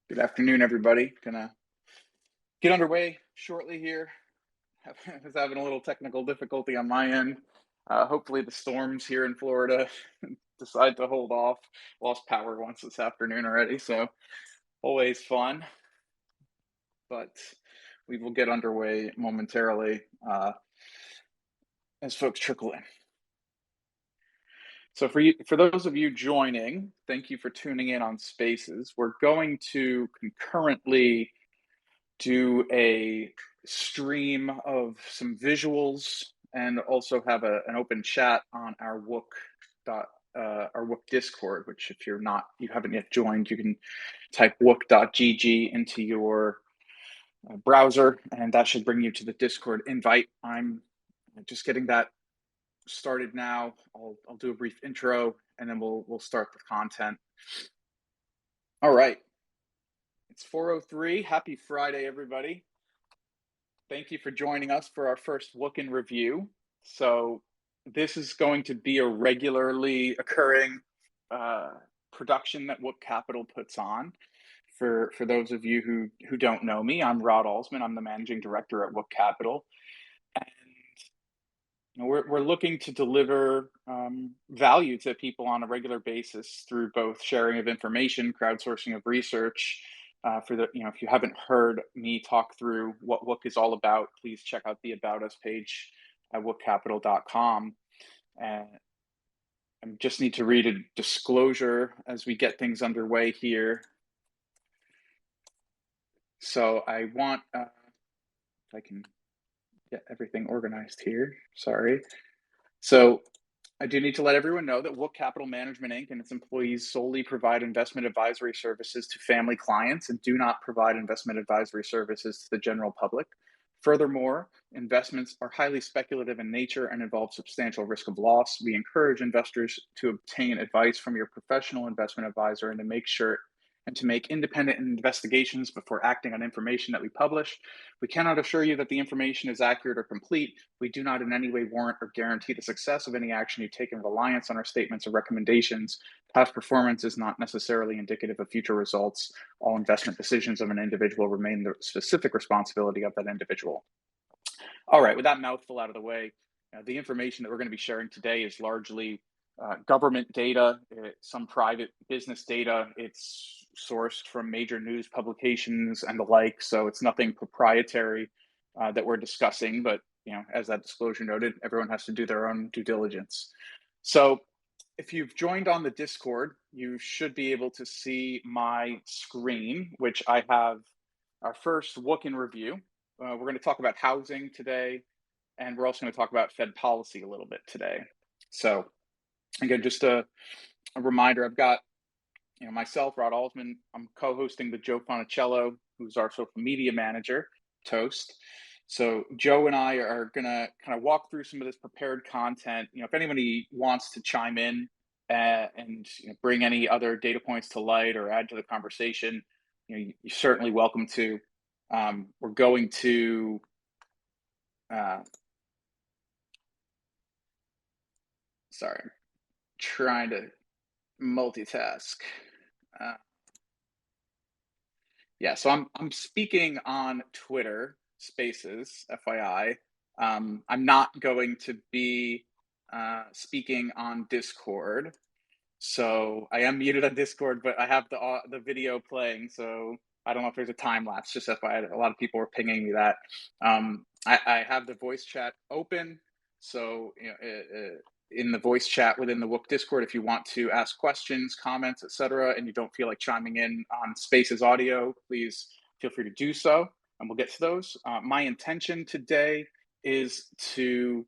Good afternoon, everybody. Gonna get underway shortly here. Was having a little technical difficulty on my end. Hopefully the storms here in Florida decide to hold off. Lost power once this afternoon already, so always fun. But we will get underway momentarily as folks trickle in. So for those of you joining, thank you for tuning in on Spaces. We're going to concurrently do a stream of some visuals and also have an open chat on our Wook Discord, which if you haven't yet joined, you can type wook.gg into your browser, and that should bring you to the Discord invite. I'm just getting that started now. I'll do a brief intro, and then we'll start the content. All right. It's 4:03. Happy Friday, everybody. Thank you for joining us for our first Wook in Review. So this is going to be a regularly occurring production that Wook Capital puts on. For those of you who don't know me, I'm Rod Alsman. I'm the managing director at Wook Capital. And we're looking to deliver value to people on a regular basis through both sharing of information, crowdsourcing of research. If you haven't heard me talk through what Wook is all about, please check out the About Us page at wookcapital.com. And I just need to read a disclosure as we get things underway here. So I want, if I can get everything organized here, sorry. So I do need to let everyone know that Wook Capital Management, Inc. and its employees solely provide investment advisory services to family clients and do not provide investment advisory services to the general public. Furthermore, investments are highly speculative in nature and involve substantial risk of loss. We encourage investors to obtain advice from your professional investment advisor and to make independent investigations before acting on information that we publish. We cannot assure you that the information is accurate or complete. We do not in any way warrant or guarantee the success of any action you take in reliance on our statements or recommendations. Past performance is not necessarily indicative of future results. All investment decisions of an individual remain the specific responsibility of that individual. All right, with that mouthful out of the way, the information that we're going to be sharing today is largely government data, some private business data. It's sourced from major news publications and the like, so it's nothing proprietary that we're discussing. But as that disclosure noted, everyone has to do their own due diligence. So if you've joined on the Discord, you should be able to see my screen, which I have our first Wook in Review. We're going to talk about housing today, and we're also going to talk about Fed policy a little bit today. So again, just a reminder, I've got myself, Rod Alsman. I'm co-hosting with Joe Fonicello, who's our social media manager, Toast. So Joe and I are going to kind of walk through some of this prepared content. If anybody wants to chime in and bring any other data points to light or add to the conversation, you're certainly welcome to. We're going to trying to multitask. So I'm speaking on Twitter Spaces, FYI. I'm not going to be speaking on Discord. So I am muted on Discord, but I have the video playing. So I don't know if there's a time lapse. Just FYI, a lot of people were pinging me that. I have the voice chat open. So in the voice chat within the Wook Discord, if you want to ask questions, comments, etc., and you don't feel like chiming in on Spaces audio, please feel free to do so, and we'll get to those. My intention today is to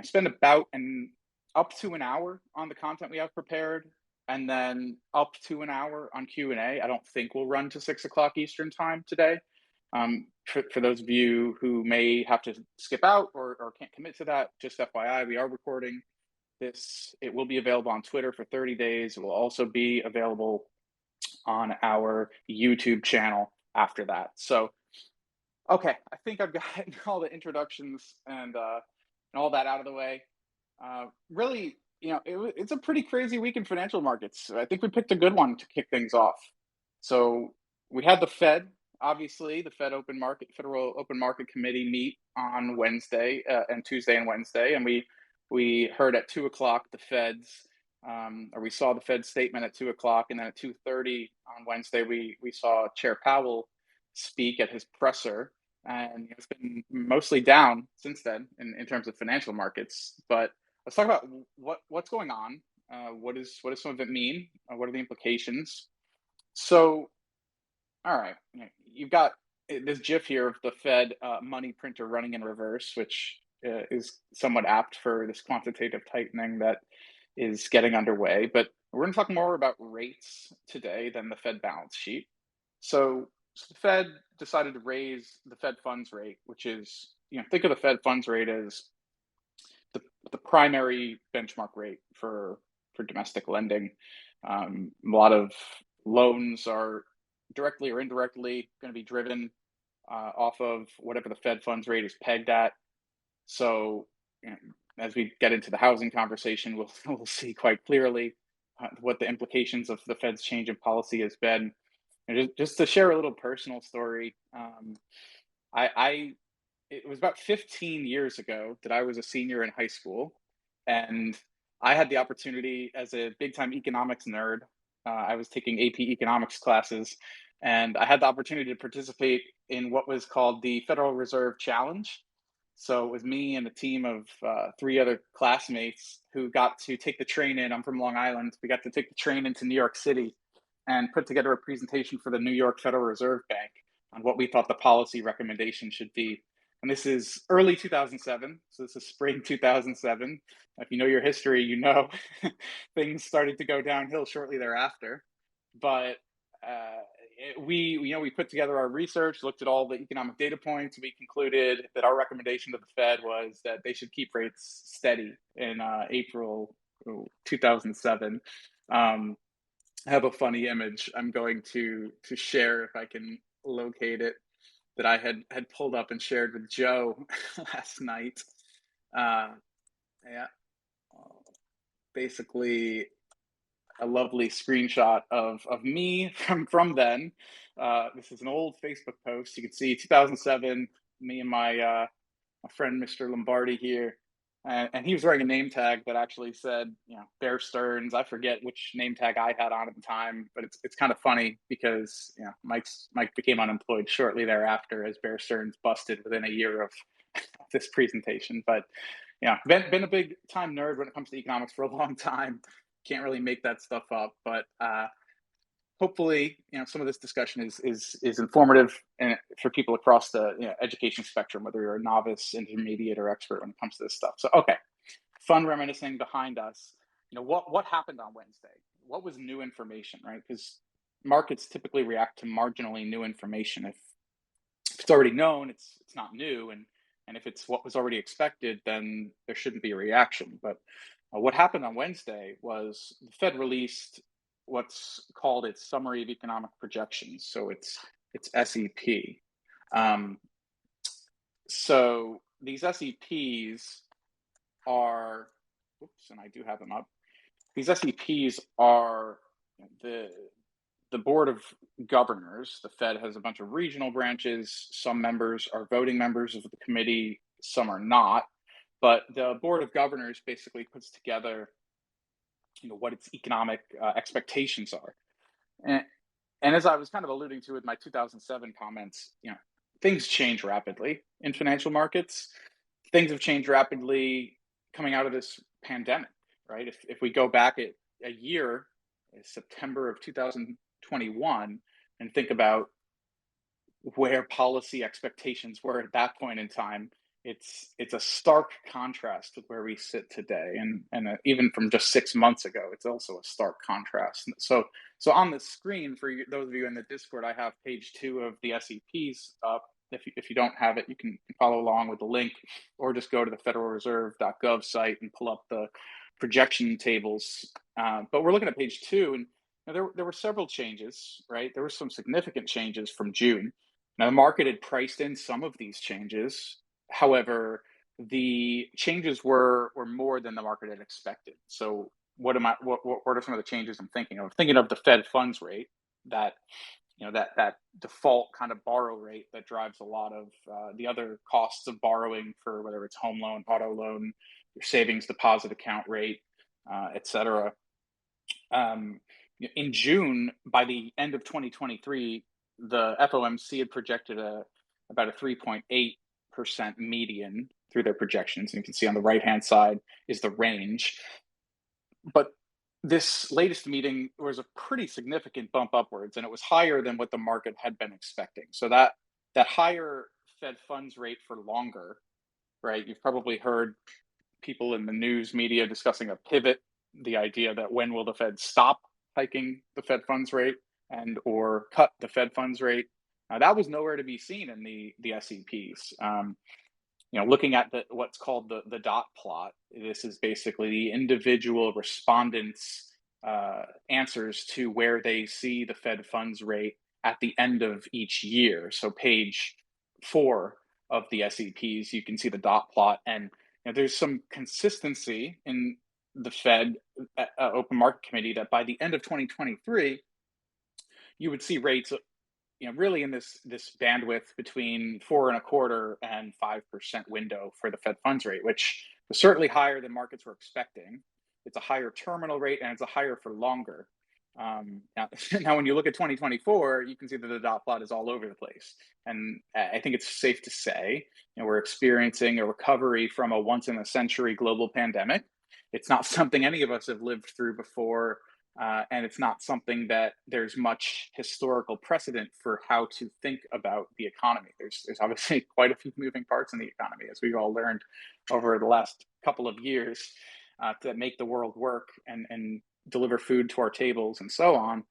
spend about up to an hour on the content we have prepared, and then up to an hour on Q&A. I don't think we'll run to 6 o'clock Eastern time today. For those of you who may have to skip out or can't commit to that, just FYI, we are recording this. It will be available on Twitter for 30 days. It will also be available on our YouTube channel after that. So, okay, I think I've gotten all the introductions and all that out of the way. Really, it's a pretty crazy week in financial markets. I think we picked a good one to kick things off. So we had the Fed, obviously, the Federal Open Market Committee meet on Wednesday and Tuesday and Wednesday, and we heard at 2 o'clock the Fed's, or we saw the Fed statement at 2 o'clock, and then at 2:30 on Wednesday we saw Chair Powell speak at his presser, and it's been mostly down since then in terms of financial markets. But let's talk about what's going on. What does some of it mean? What are the implications? So, all right, you've got this GIF here of the Fed money printer running in reverse, which is somewhat apt for this quantitative tightening that is getting underway. But we're going to talk more about rates today than the Fed balance sheet. So the Fed decided to raise the Fed funds rate, which is, think of the Fed funds rate as the primary benchmark rate for domestic lending. A lot of loans are directly or indirectly going to be driven off of whatever the Fed funds rate is pegged at. So, as we get into the housing conversation, we'll see quite clearly what the implications of the Fed's change in policy has been. And just to share a little personal story, it was about 15 years ago that I was a senior in high school, and I had the opportunity as a big time economics nerd. I was taking AP economics classes, and I had the opportunity to participate in what was called the Federal Reserve Challenge. So it was me and a team of three other classmates who got to take the train in. I'm from Long Island. We got to take the train into New York City and put together a presentation for the New York Federal Reserve Bank on what we thought the policy recommendation should be. And this is early 2007, so this is spring 2007. If you know your history, you know things started to go downhill shortly thereafter. But we put together our research, looked at all the economic data points. We concluded that our recommendation to the Fed was that they should keep rates steady in April 2007. I have a funny image I'm going to share if I can locate it, that I had pulled up and shared with Joe last night. Yeah, basically a lovely screenshot of me from then. This is an old Facebook post. You can see 2007, me and my friend Mr. Lombardi here. And he was wearing a name tag that actually said, Bear Stearns. I forget which name tag I had on at the time, but it's kind of funny because Mike became unemployed shortly thereafter as Bear Stearns busted within a year of this presentation. But been a big time nerd when it comes to economics for a long time. Can't really make that stuff up, but hopefully, some of this discussion is informative and for people across the education spectrum, whether you're a novice, intermediate, or expert when it comes to this stuff. So, okay, fun reminiscing behind us. What happened on Wednesday? What was new information, right? Because markets typically react to marginally new information. If it's already known, it's not new, and if it's what was already expected, then there shouldn't be a reaction. But what happened on Wednesday was the Fed released what's called its summary of economic projections. So it's SEP. So these SEPs are, and I do have them up. These SEPs are the board of governors. The Fed has a bunch of regional branches. Some members are voting members of the committee, some are not. But the board of governors basically puts together what its economic expectations are. And as I was kind of alluding to with my 2007 comments, things change rapidly in financial markets. Things have changed rapidly coming out of this pandemic, right? If we go back a year, September of 2021, and think about where policy expectations were at that point in time, it's a stark contrast with where we sit today, and even from just 6 months ago, it's also a stark contrast. So on the screen for those of you in the Discord, I have page 2 of the SEPs up. If you don't have it, you can follow along with the link, or just go to the federalreserve.gov site and pull up the projection tables. But we're looking at page 2, and there were several changes, right? There were some significant changes from June. Now, the market had priced in some of these changes. However, the changes were more than the market had expected. So what are some of the changes I'm thinking of? I'm thinking of the Fed funds rate. that that default kind of borrow rate that drives a lot of the other costs of borrowing for whether it's home loan, auto loan, your savings deposit account rate, et cetera. In June, by the end of 2023, the FOMC had projected about a 3.8% median through their projections. And you can see on the right-hand side is the range. But this latest meeting was a pretty significant bump upwards, and it was higher than what the market had been expecting. So that higher Fed funds rate for longer, right? You've probably heard people in the news media discussing a pivot, the idea that when will the Fed stop hiking the Fed funds rate and or cut the Fed funds rate. That was nowhere to be seen in the SEPs. Looking at what's called the dot plot, this is basically the individual respondents' answers to where they see the Fed funds rate at the end of each year. So page 4 of the SEPs, you can see the dot plot, and there's some consistency in the Fed Open Market Committee that by the end of 2023, you would see rates really in this bandwidth between 4.25% and 5% window for the Fed funds rate, which was certainly higher than markets were expecting. It's a higher terminal rate and it's a higher for longer. Now, when you look at 2024, you can see that the dot plot is all over the place. And I think it's safe to say we're experiencing a recovery from a once-in-a-century global pandemic. It's not something any of us have lived through before. And it's not something that there's much historical precedent for how to think about the economy. There's obviously quite a few moving parts in the economy, as we've all learned over the last couple of years, that make the world work and deliver food to our tables and so on.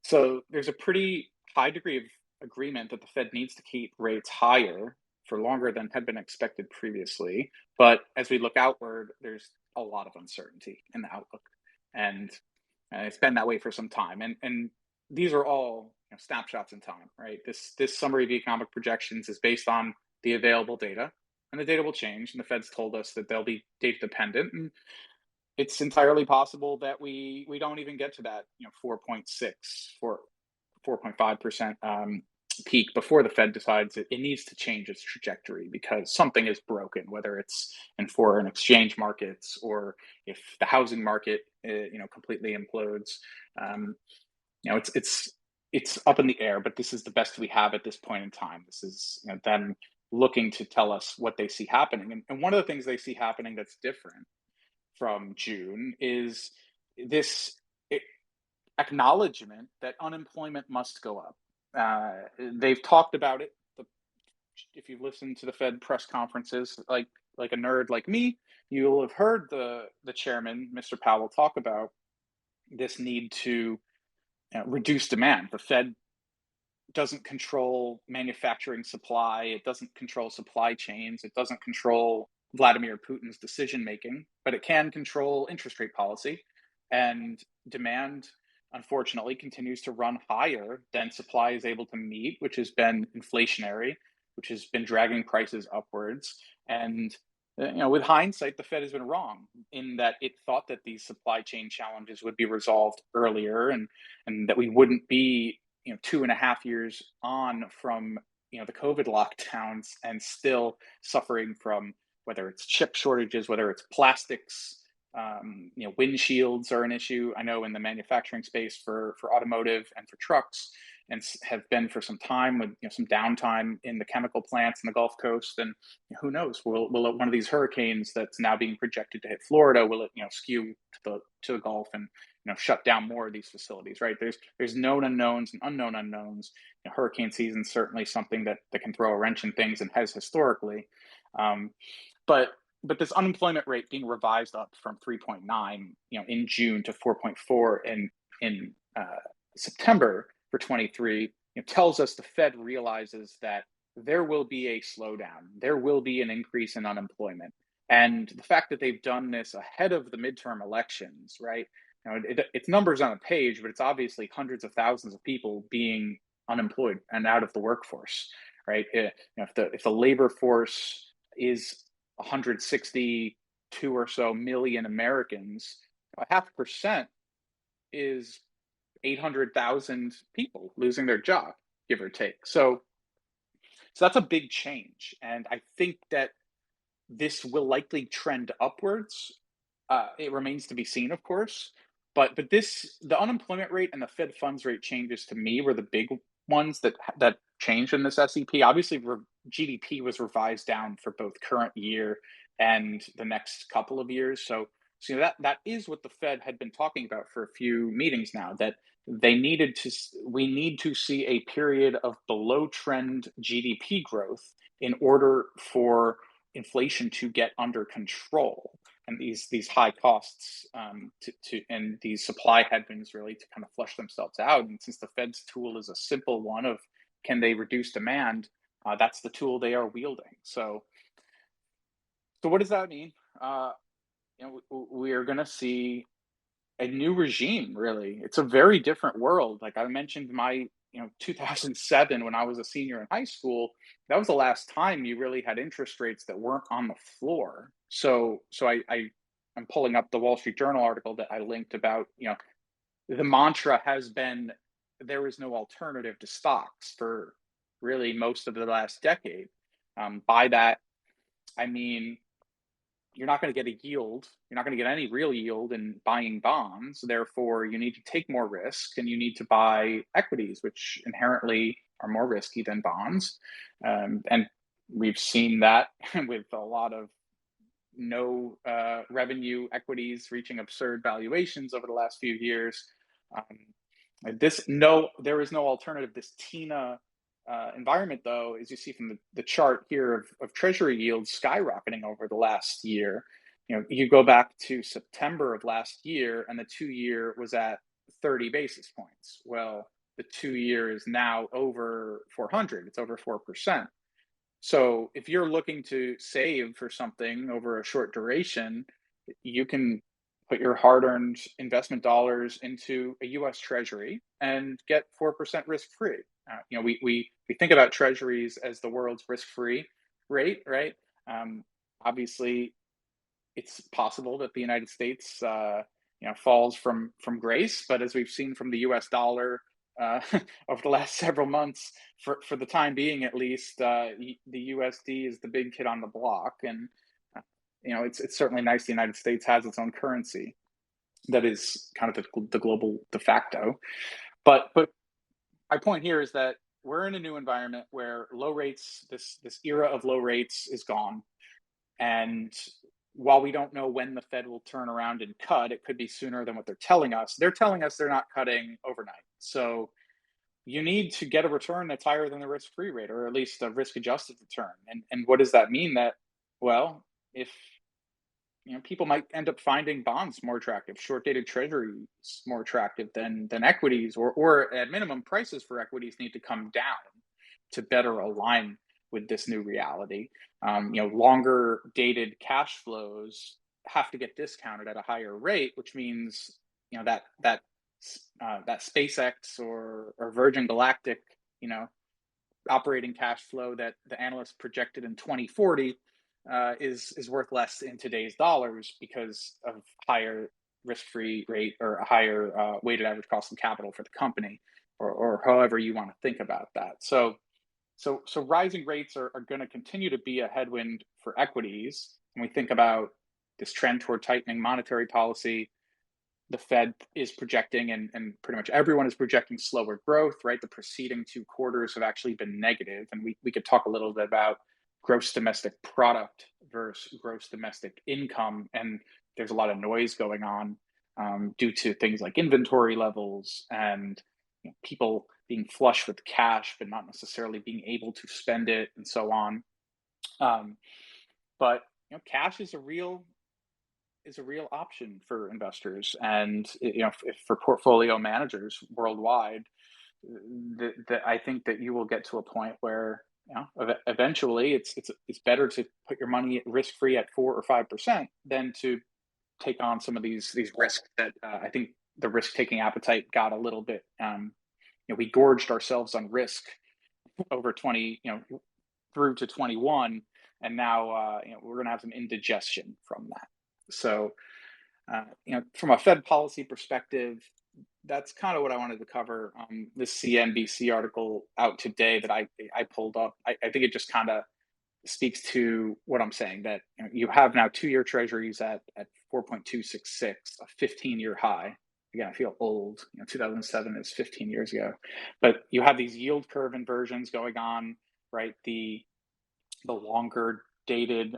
So there's a pretty high degree of agreement that the Fed needs to keep rates higher for longer than had been expected previously. But as we look outward, there's a lot of uncertainty in the outlook. And it's been that way for some time. And these are all snapshots in time, right? This summary of economic projections is based on the available data, and the data will change. And the Fed's told us that they'll be data dependent. And it's entirely possible that we don't even get to that 4.5% peak before the Fed decides it needs to change its trajectory because something is broken, whether it's in foreign exchange markets or if the housing market completely implodes. It's up in the air, but this is the best we have at this point in time. This is them looking to tell us what they see happening. And one of the things they see happening that's different from June is this acknowledgement that unemployment must go up. They've talked about it. If you've listened to the Fed press conferences, like a nerd like me, you'll have heard the chairman, Mr. Powell, talk about this need to reduce demand. The Fed doesn't control manufacturing supply. It doesn't control supply chains. It doesn't control Vladimir Putin's decision making, but it can control interest rate policy, and demand unfortunately continues to run higher than supply is able to meet, which has been inflationary, which has been dragging prices upwards. And with hindsight, the Fed has been wrong in that it thought that these supply chain challenges would be resolved earlier, and that we wouldn't be 2.5 years on from the COVID lockdowns and still suffering from whether it's chip shortages, whether it's plastics. Windshields are an issue. I know in the manufacturing space for automotive and for trucks, and have been for some time with some downtime in the chemical plants in the Gulf Coast. And who knows? Will one of these hurricanes that's now being projected to hit Florida, will it skew to the Gulf and shut down more of these facilities? Right? There's known unknowns and unknown unknowns. Hurricane season is certainly something that can throw a wrench in things and has historically. But this unemployment rate being revised up from 3.9, in June to 4.4 in September for 23, tells us the Fed realizes that there will be a slowdown. There will be an increase in unemployment. And the fact that they've done this ahead of the midterm elections, right? It's numbers on a page, but it's obviously hundreds of thousands of people being unemployed and out of the workforce, right? If the labor force is 162 or so million Americans, 0.5% is 800,000 people losing their job, give or take. So that's a big change, and I think that this will likely trend upwards. It remains to be seen, of course, but the unemployment rate and the Fed funds rate changes to me were the big ones that changed in this SEP. Obviously, GDP was revised down for both current year and the next couple of years. So that is what the Fed had been talking about for a few meetings now, that we need to see a period of below trend GDP growth in order for inflation to get under control, and these high costs and these supply headwinds really to kind of flush themselves out. And since the Fed's tool is a simple one of can they reduce demand, that's the tool they are wielding. So what does that mean? We are going to see a new regime. Really, it's a very different world. Like I mentioned, 2007, when I was a senior in high school, that was the last time you really had interest rates that weren't on the floor. I'm pulling up the Wall Street Journal article that I linked about, the mantra has been there is no alternative to stocks for really most of the last decade. By that, I mean, you're not going to get a yield. You're not going to get any real yield in buying bonds. Therefore, you need to take more risk and you need to buy equities, which inherently are more risky than bonds. And we've seen that with a lot of no revenue equities reaching absurd valuations over the last few years. There is no alternative. This TINA environment, though, as you see from the chart here of Treasury yields skyrocketing over the last year. You go back to September of last year, and the 2-year was at 30 basis points. Well, the 2-year is now over 400. It's over 4%. So if you're looking to save for something over a short duration, you can put your hard-earned investment dollars into a U.S. Treasury and get 4% risk-free. We think about treasuries as the world's risk-free rate, right? Obviously, it's possible that the United States, falls from grace, but as we've seen from the U.S. dollar over the last several months, for the time being at least, the USD is the big kid on the block, and it's certainly nice the United States has its own currency that is kind of the global de facto. But my point here is that we're in a new environment where low rates, this era of low rates is gone. And while we don't know when the Fed will turn around and cut, it could be sooner than what they're telling us. They're telling us they're not cutting overnight. So you need to get a return that's higher than the risk-free rate, or at least a risk-adjusted return. And what does that mean? That, well, if people might end up finding bonds more attractive, short-dated treasuries more attractive than equities, or at minimum, prices for equities need to come down to better align with this new reality. Longer dated cash flows have to get discounted at a higher rate, which means that SpaceX or Virgin Galactic, operating cash flow that the analysts projected in 2040 is worth less in today's dollars because of higher risk-free rate or a higher weighted average cost of capital for the company, or however you want to think about that. So rising rates are going to continue to be a headwind for equities. When we think about this trend toward tightening monetary policy, the Fed is projecting, and pretty much everyone is projecting, slower growth, right? The preceding 2 quarters have actually been negative. And we could talk a little bit about gross domestic product versus gross domestic income. And there's a lot of noise going on due to things like inventory levels and people being flush with cash, but not necessarily being able to spend it, and so on. But cash is a real option for investors, and if for portfolio managers worldwide. I think that you will get to a point where eventually it's better to put your money risk free at 4 or 5% than to take on some of these risks that I think the risk taking appetite got a little bit. We gorged ourselves on risk over 20 through to 21, and now we're going to have some indigestion from that. So from a Fed policy perspective, that's kind of what I wanted to cover. This CNBC article out today that I pulled up, I think it just kind of speaks to what I'm saying, that you have now 2-year treasuries at 4.266, a 15-year high. Again, I feel old. 2007 is 15 years ago, but you have these yield curve inversions going on, right? The longer dated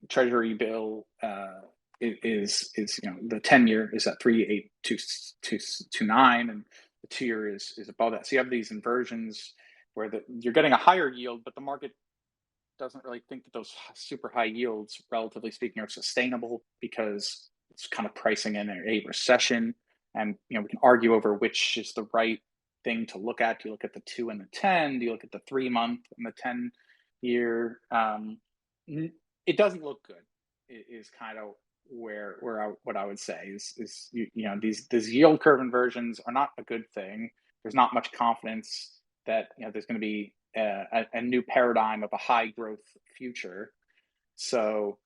treasury bill is the 10-year is at 3.8229, and the 2-year is above that. So you have these inversions where you're getting a higher yield, but the market doesn't really think that those super high yields, relatively speaking, are sustainable because it's kind of pricing in a recession. And we can argue over which is the right thing to look at. Do you look at the 2 and the 10? Do you look at the 3-month and the 10-year? It doesn't look good. Is kind of what I would say is these yield curve inversions are not a good thing. There's not much confidence that there's going to be a new paradigm of a high growth future. So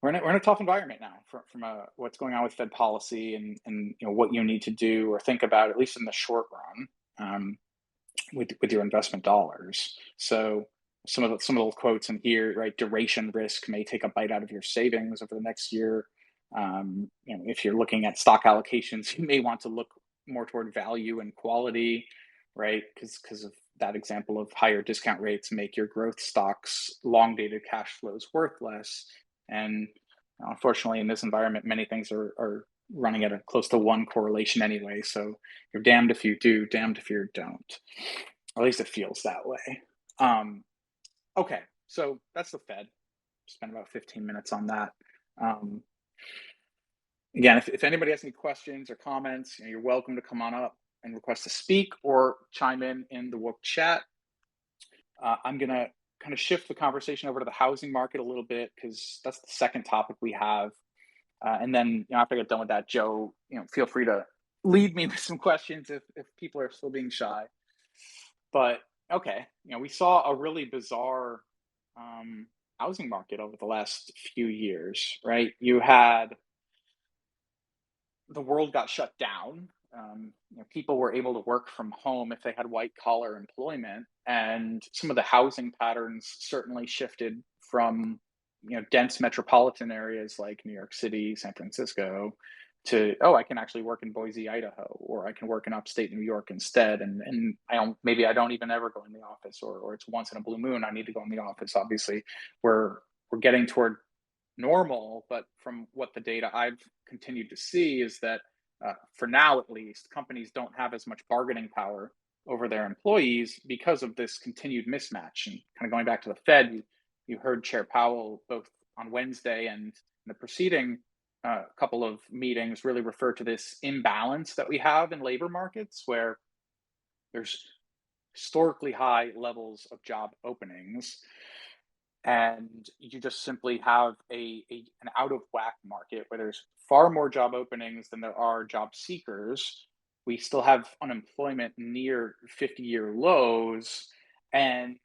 we're in a tough environment now from what's going on with Fed policy and what you need to do or think about, at least in the short run, with your investment dollars. So some of the quotes in here, right? Duration risk may take a bite out of your savings over the next year. If you're looking at stock allocations, you may want to look more toward value and quality, right? Because of that example of higher discount rates make your growth stocks long dated cash flows worth less. And unfortunately, in this environment, many things are running at a close to 1 correlation anyway. So you're damned if you do, damned if you don't. Or at least it feels that way. Okay, so that's the Fed. Spent about 15 minutes on that. Again, if anybody has any questions or comments, you're welcome to come on up and request to speak or chime in the Wook chat. I'm going to kind of shift the conversation over to the housing market a little bit because that's the second topic we have. And then after I get done with that, Joe, feel free to lead me with some questions if people are still being shy. But okay, we saw a really bizarre housing market over the last few years, right? You had the world got shut down. People were able to work from home if they had white collar employment, and some of the housing patterns certainly shifted from dense metropolitan areas like New York City, San Francisco, to I can actually work in Boise, Idaho, or I can work in upstate New York instead, and I don't even ever go in the office, or it's once in a blue moon I need to go in the office. Obviously, we're getting toward normal, but from what the data I've continued to see is that for now at least, companies don't have as much bargaining power over their employees because of this continued mismatch. And kind of going back to the Fed, you heard Chair Powell both on Wednesday and in the preceding couple of meetings really refer to this imbalance that we have in labor markets, where there's historically high levels of job openings, and you just simply have an out of whack market where there's far more job openings than there are job seekers. We still have unemployment near 50-year lows, and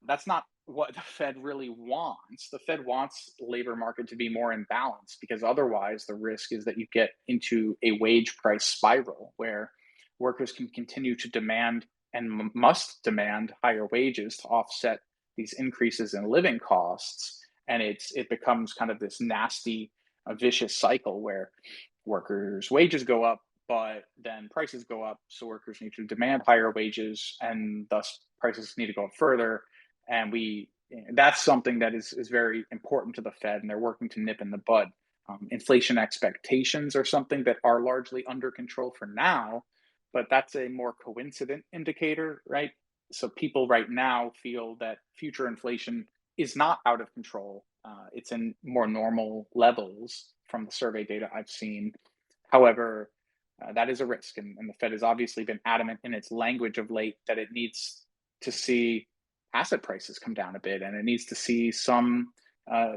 that's not what the Fed really wants. The Fed wants the labor market to be more in balance, because otherwise the risk is that you get into a wage price spiral where workers can continue to demand and must demand higher wages to offset these increases in living costs. And it becomes kind of this nasty, vicious cycle where workers' wages go up, but then prices go up. So workers need to demand higher wages, and thus prices need to go up further. And that's something that is very important to the Fed, and they're working to nip in the bud. Inflation expectations are something that are largely under control for now, but that's a more coincident indicator, right? So people right now feel that future inflation is not out of control. It's in more normal levels from the survey data I've seen. However, that is a risk, and the Fed has obviously been adamant in its language of late that it needs to see asset prices come down a bit, and it needs to see some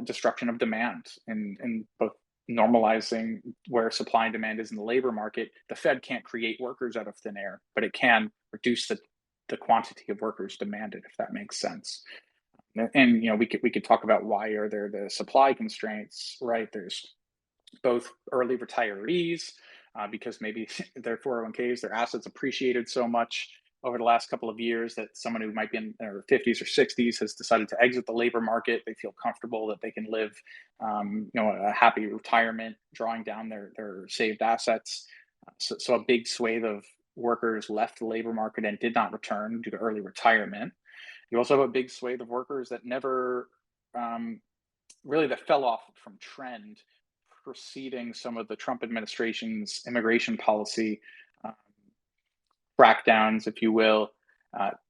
destruction of demand in both normalizing where supply and demand is in the labor market. The Fed can't create workers out of thin air, but it can reduce the quantity of workers demanded, if that makes sense. and we could talk about why are there the supply constraints, right? There's both early retirees because maybe their 401ks, their assets appreciated so much over the last couple of years that someone who might be in their 50s or 60s has decided to exit the labor market. They feel comfortable that they can live, a happy retirement, drawing down their saved assets. So a big swathe of workers left the labor market and did not return due to early retirement. You also have a big swathe of workers that never really that fell off from trend preceding some of the Trump administration's immigration policy um, crackdowns, if you will,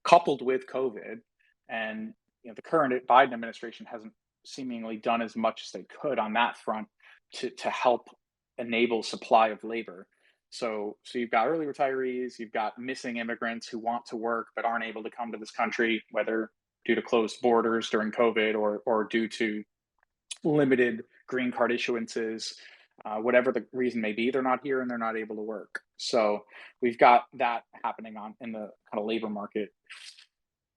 coupled with COVID. And the current Biden administration hasn't seemingly done as much as they could on that front to help enable supply of labor. So you've got early retirees, you've got missing immigrants who want to work but aren't able to come to this country, whether due to closed borders during COVID or due to limited green card issuances, whatever the reason may be, they're not here and they're not able to work. So we've got that happening in the kind of labor market.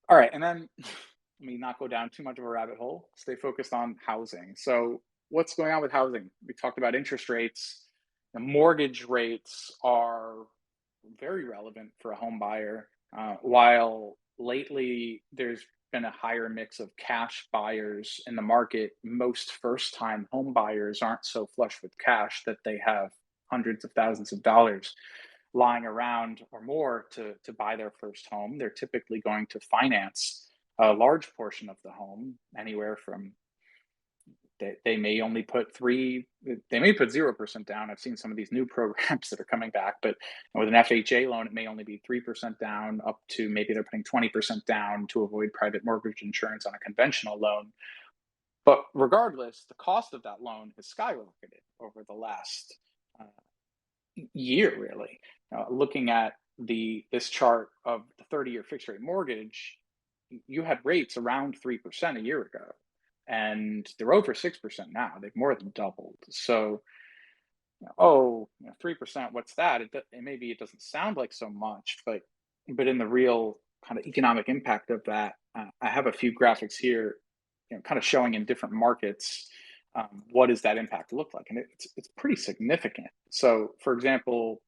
All right, and then let me not go down too much of a rabbit hole. Stay focused on housing. So what's going on with housing? We talked about interest rates. The mortgage rates are very relevant for a home buyer. While lately there's been a higher mix of cash buyers in the market, most first-time home buyers aren't so flush with cash that they have hundreds of thousands of dollars lying around or more to buy their first home. They're typically going to finance a large portion of the home, anywhere from they may only put 0% down. I've seen some of these new programs that are coming back, but with an FHA loan, it may only be 3% down, up to maybe they're putting 20% down to avoid private mortgage insurance on a conventional loan. But regardless, the cost of that loan has skyrocketed over the last year, really. Looking at this chart of the 30-year fixed rate mortgage, you had rates around 3% a year ago, and they're over 6% now. They've more than doubled. So, 3%, what's that? Maybe it doesn't sound like so much, but in the real kind of economic impact of that, I have a few graphics here, kind of showing in different markets what does that impact look like, and it's pretty significant. So, for example,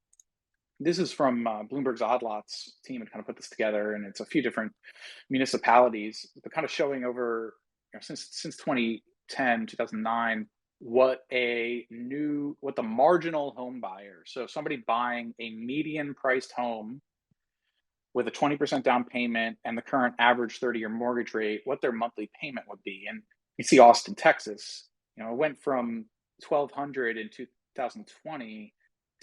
this is from Bloomberg's Odd Lots team had kind of put this together, and it's a few different municipalities, but kind of showing over since 2010, 2009, what the marginal home buyer, so somebody buying a median priced home with a 20% down payment and the current average 30-year mortgage rate, what their monthly payment would be. And you see Austin, Texas, it went from $1,200 in 2020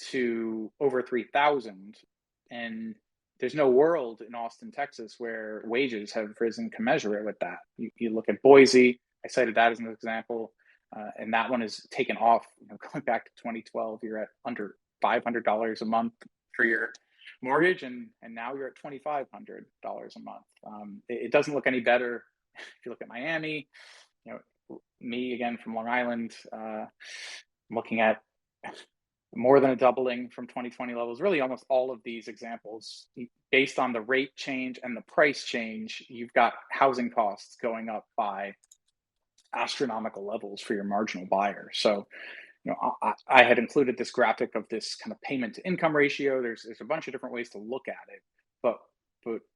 to over $3,000, and there's no world in Austin, Texas, where wages have risen commensurate with that. You look at Boise, I cited that as an example, and that one is taken off. Going back to 2012, you're at under $500 a month for your mortgage, and now you're at $2,500 a month. It doesn't look any better if you look at Miami. Me again from Long Island, I'm looking at more than a doubling from 2020 levels. Really, almost all of these examples, based on the rate change and the price change, you've got housing costs going up by astronomical levels for your marginal buyer. So, I had included this graphic of this kind of payment to income ratio. There's a bunch of different ways to look at it, but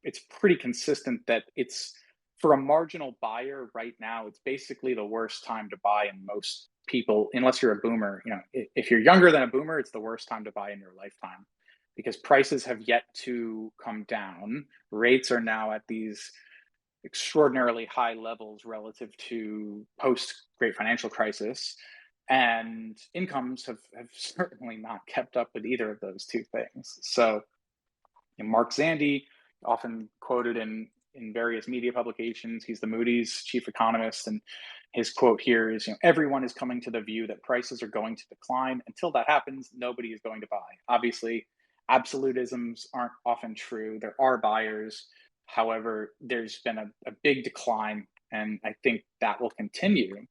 it's pretty consistent that it's, for a marginal buyer right now, it's basically the worst time to buy in most people, unless you're a boomer. If you're younger than a boomer, it's the worst time to buy in your lifetime, because prices have yet to come down. Rates are now at these extraordinarily high levels relative to post Great Financial Crisis, and incomes have certainly not kept up with either of those two things. So, Mark Zandi, often quoted in various media publications, he's the Moody's chief economist, and his quote here is, everyone is coming to the view that prices are going to decline. Until that happens, nobody is going to buy. Obviously, absolutisms aren't often true. There are buyers. However, there's been a big decline, and I think that will continue.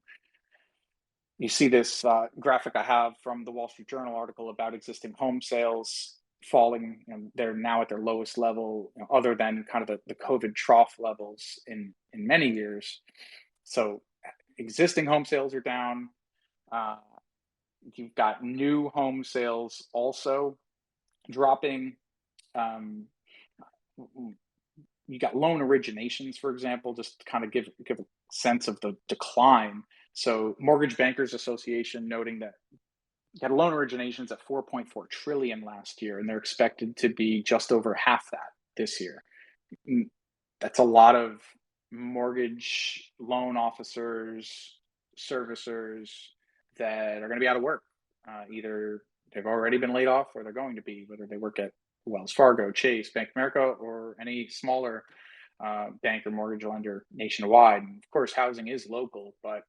You see this graphic I have from the Wall Street Journal article about existing home sales. falling. They're now at their lowest level, other than kind of the COVID trough levels in many years. So existing home sales are down. You've got new home sales also dropping. Um, you got loan originations, for example, just to kind of give a sense of the decline. So Mortgage Bankers Association noting that you had loan originations at 4.4 trillion last year, and they're expected to be just over half that this year. That's a lot of mortgage loan officers, servicers that are going to be out of work. Either they've already been laid off or they're going to be, whether they work at Wells Fargo, Chase, Bank of America, or any smaller bank or mortgage lender nationwide. And of course, housing is local, but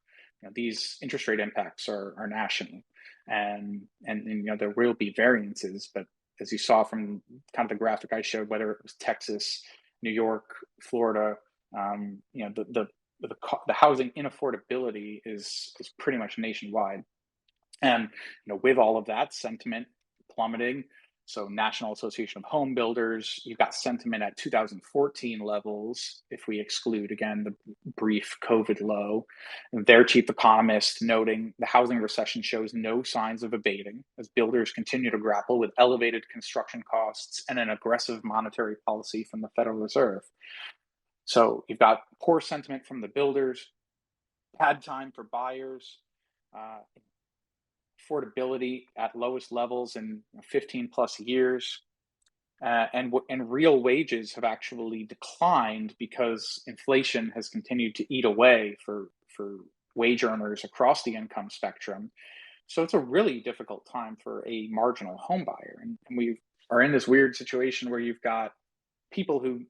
these interest rate impacts are national, and there will be variances. But as you saw from kind of the graphic I showed, whether it was Texas, New York, Florida, the housing inaffordability is pretty much nationwide. And with all of that, sentiment plummeting. So National Association of Home Builders, you've got sentiment at 2014 levels, if we exclude, again, the brief COVID low. Their chief economist noting the housing recession shows no signs of abating as builders continue to grapple with elevated construction costs and an aggressive monetary policy from the Federal Reserve. So you've got poor sentiment from the builders, bad time for buyers, affordability at lowest levels in 15 plus years. And real wages have actually declined because inflation has continued to eat away for wage earners across the income spectrum. So it's a really difficult time for a marginal home buyer. And we are in this weird situation where you've got people who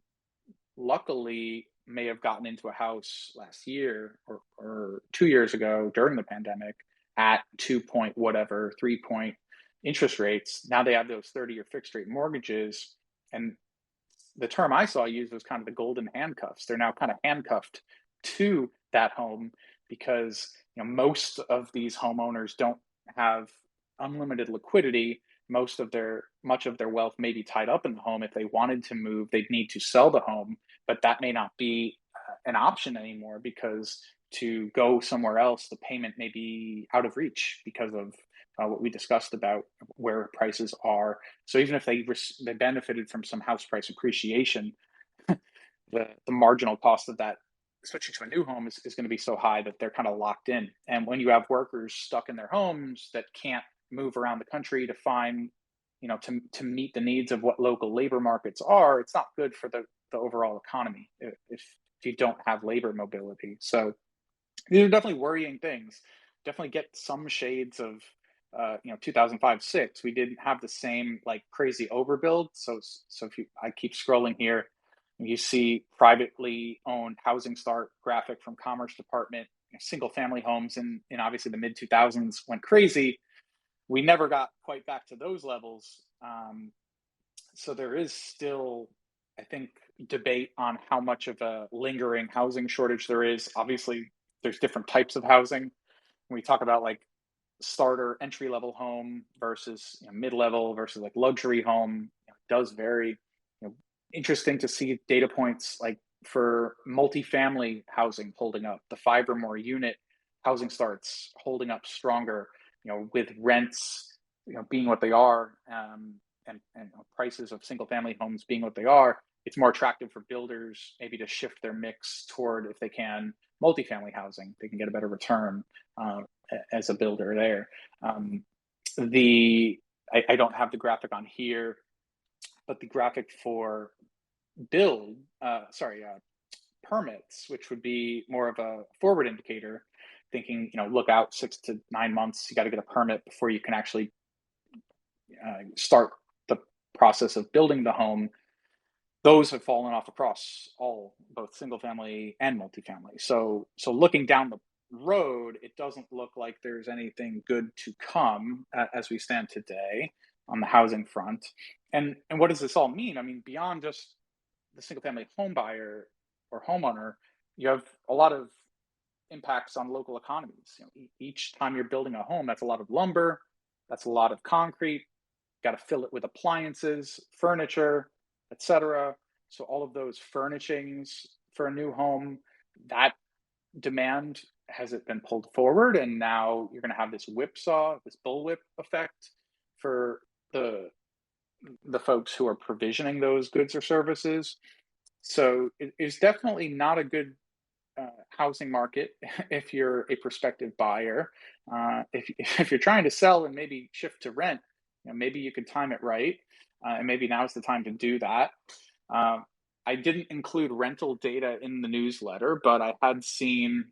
luckily may have gotten into a house last year or 2 years ago during the pandemic at 2 point whatever, 3 point interest rates. Now they have those 30-year fixed rate mortgages. And the term I saw used was kind of the golden handcuffs. They're now kind of handcuffed to that home because most of these homeowners don't have unlimited liquidity. Much of their wealth may be tied up in the home. If they wanted to move, they'd need to sell the home, but that may not be an option anymore because to go somewhere else, the payment may be out of reach because of what we discussed about where prices are. So even if they benefited from some house price appreciation, the marginal cost of that switching to a new home is going to be so high that they're kind of locked in. And when you have workers stuck in their homes that can't move around the country to find, to meet the needs of what local labor markets are, it's not good for the overall economy if you don't have labor mobility. So these are definitely worrying things. Definitely get some shades of 2005-06. We didn't have the same like crazy overbuild. So if I keep scrolling here, you see privately owned housing start graphic from Commerce Department. Single family homes in obviously the mid 2000s went crazy. We never got quite back to those levels. So there is still, I think, debate on how much of a lingering housing shortage there is. Obviously, there's different types of housing. When we talk about like starter entry level home versus mid level versus like luxury home, it does vary. Interesting to see data points like for multifamily housing holding up, the 5 or more unit housing starts holding up stronger, with rents, being what they are, and prices of single family homes being what they are. It's more attractive for builders maybe to shift their mix toward, if they can, multifamily housing. They can get a better return as a builder there. I don't have the graphic on here, but the graphic for permits, which would be more of a forward indicator, thinking, look out 6 to 9 months, you got to get a permit before you can actually start the process of building the home. Those have fallen off across both single family and multifamily. So looking down the road, it doesn't look like there's anything good to come as we stand today on the housing front. And what does this all mean? I mean, beyond just the single family home buyer or homeowner, you have a lot of impacts on local economies. Each time you're building a home, that's a lot of lumber, that's a lot of concrete, got to fill it with appliances, furniture, etc. So all of those furnishings for a new home, that demand has it been pulled forward, and now you're going to have this whipsaw, this bullwhip effect for the folks who are provisioning those goods or services. So it's definitely not a good housing market if you're a prospective buyer. If you're trying to sell and maybe shift to rent, maybe you could time it right, and maybe now's the time to do that. I didn't include rental data in the newsletter, but I had seen,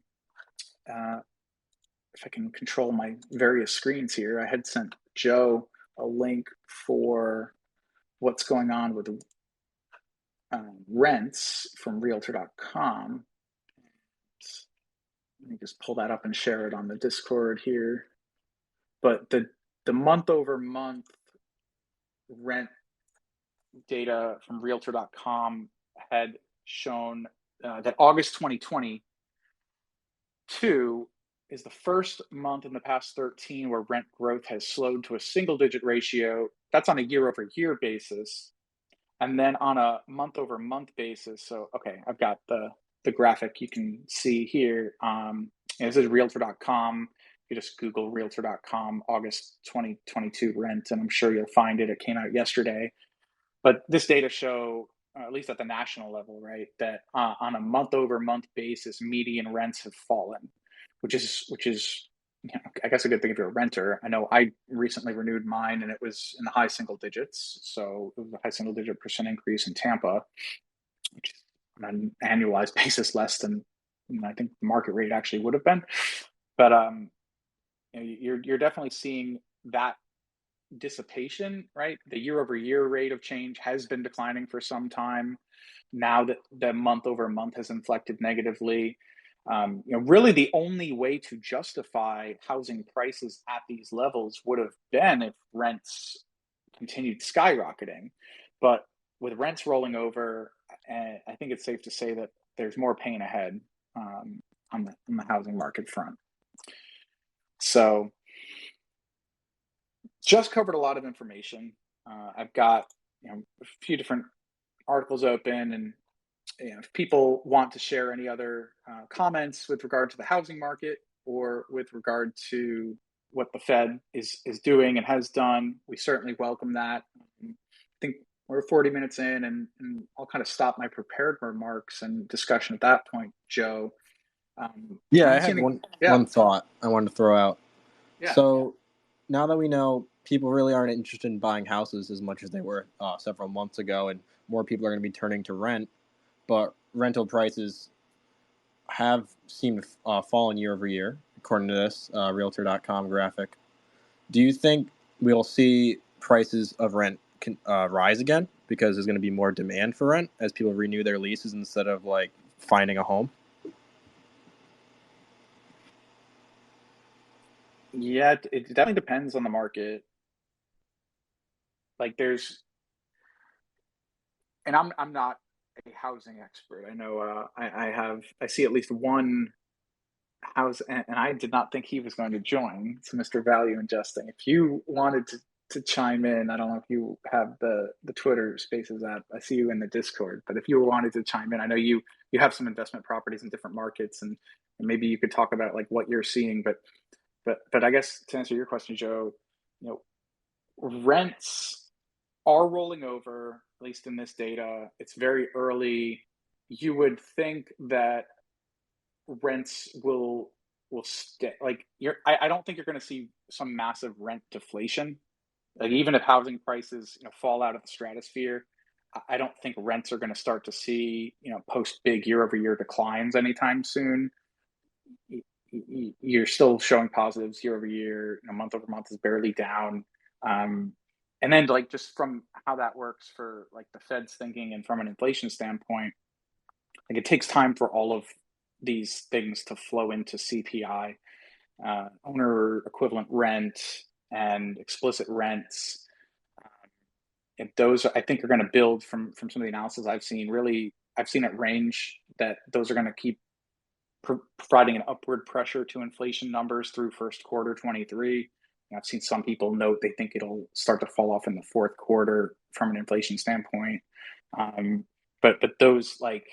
if I can control my various screens here, I had sent Joe a link for what's going on with rents from realtor.com. Let me just pull that up and share it on the Discord here. But the month over month rent data from realtor.com had shown that August 2022 is the first month in the past 13 where rent growth has slowed to a single digit ratio. That's on a year over year basis. And then on a month over month basis. So, okay, I've got the graphic you can see here. This is realtor.com. You just Google realtor.com August 2022 rent, and I'm sure you'll find it. It came out yesterday. But this data show, at least at the national level, right, that on a month over month basis, median rents have fallen, which is I guess a good thing if you're a renter. I know I recently renewed mine and it was in the high single digits. So it was a high single digit % increase in Tampa, which is on an annualized basis less than I think the market rate actually would have been. But you're definitely seeing that dissipation, right? The year over year rate of change has been declining for some time. Now that the month over month has inflected negatively, really the only way to justify housing prices at these levels would have been if rents continued skyrocketing. But with rents rolling over, I think it's safe to say that there's more pain ahead on the housing market front. So just covered a lot of information. I've got a few different articles open, and if people want to share any other comments with regard to the housing market or with regard to what the Fed is doing and has done, we certainly welcome that. I think we're 40 minutes in, and I'll kind of stop my prepared remarks and discussion at that point, Joe. I had one thought I wanted to throw out. Yeah. So now that we know people really aren't interested in buying houses as much as they were several months ago, and more people are going to be turning to rent, but rental prices have seemed to fallen year over year, according to this Realtor.com graphic. Do you think we'll see prices of rent rise again because there's going to be more demand for rent as people renew their leases instead of like finding a home? Yeah, it definitely depends on the market. Like and I'm not a housing expert. I know I see at least one house, and I did not think he was going to join. It's Mr. Value Investing. If you wanted to chime in, I don't know if you have the Twitter Spaces app. I see you in the Discord, but if you wanted to chime in, I know you have some investment properties in different markets, and maybe you could talk about like what you're seeing. But I guess to answer your question, Joe, rents are rolling over, at least in this data. It's very early. You would think that rents will stay. Like I don't think you're going to see some massive rent deflation. Like even if housing prices fall out of the stratosphere, I don't think rents are going to start to see post big year over year declines anytime soon. You're still showing positives year over year. Month over month is barely down. And then like just from how that works for like the Fed's thinking and from an inflation standpoint, like it takes time for all of these things to flow into CPI, owner equivalent rent and explicit rents. And those I think are going to build from some of the analysis I've seen. Really, I've seen it range that those are going to keep providing an upward pressure to inflation numbers through first quarter 23. I've seen some people note they think it'll start to fall off in the fourth quarter from an inflation standpoint. Um, but those like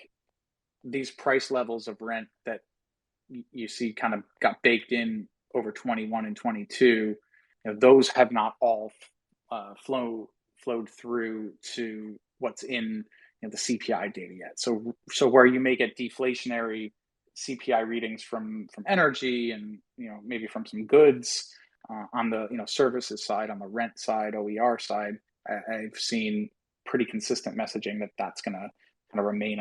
these price levels of rent that you see kind of got baked in over 21 and 22, those have not all flowed through to what's in the CPI data yet. So where you may get deflationary CPI readings from energy and maybe from some goods on the services side, on the rent side, OER side, I've seen pretty consistent messaging that that's going to kind of remain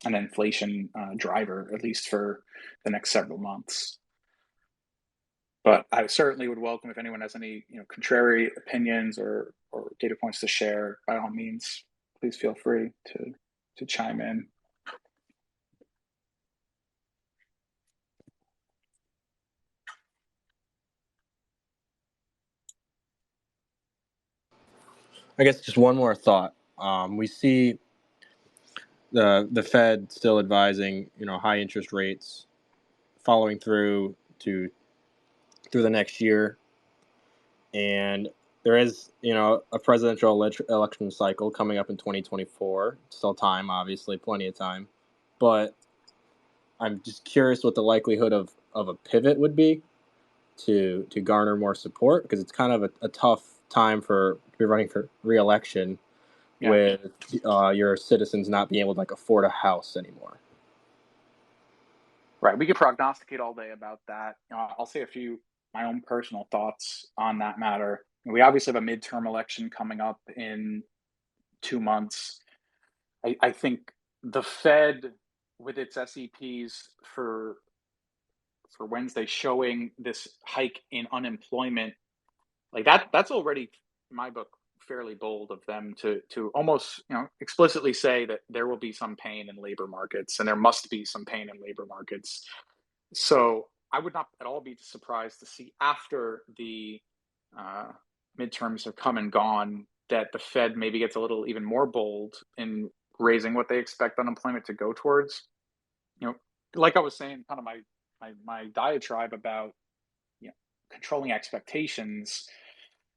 an inflation driver, at least for the next several months. But I certainly would welcome if anyone has any contrary opinions or data points to share. By all means, please feel free to chime in. I guess just one more thought. We see the Fed still advising high interest rates following through the next year, and there is a presidential election cycle coming up in 2024. Still time, obviously, plenty of time, but I'm just curious what the likelihood of a pivot would be to garner more support, because it's kind of a tough time to be running for re-election with your citizens not being able to afford a house anymore. Right. We could prognosticate all day about that. I'll say a few my own personal thoughts on that matter. We obviously have a midterm election coming up in 2 months. I think the Fed, with its SEPs for Wednesday, showing this hike in unemployment, like that's already, in my book, fairly bold of them to almost explicitly say that there will be some pain in labor markets, and there must be some pain in labor markets. So I would not at all be surprised to see, after the midterms have come and gone, that the Fed maybe gets a little even more bold in raising what they expect unemployment to go towards. Like I was saying, kind of my diatribe about controlling expectations.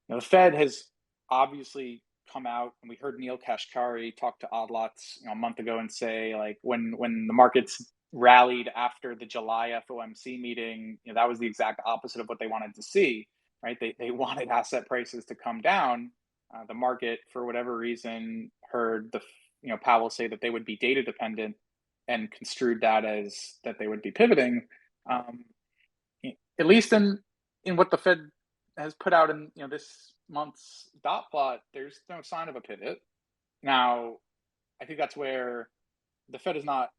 The Fed has obviously come out, and we heard Neil Kashkari talk to Odd Lots a month ago and say, like, when the markets rallied after the July FOMC meeting, that was the exact opposite of what they wanted to see, right? They wanted asset prices to come down. The market, for whatever reason, heard Powell say that they would be data dependent and construed that as that they would be pivoting. At least in what the Fed has put out in this month's dot plot, there's no sign of a pivot. Now, I think that's where the Fed is not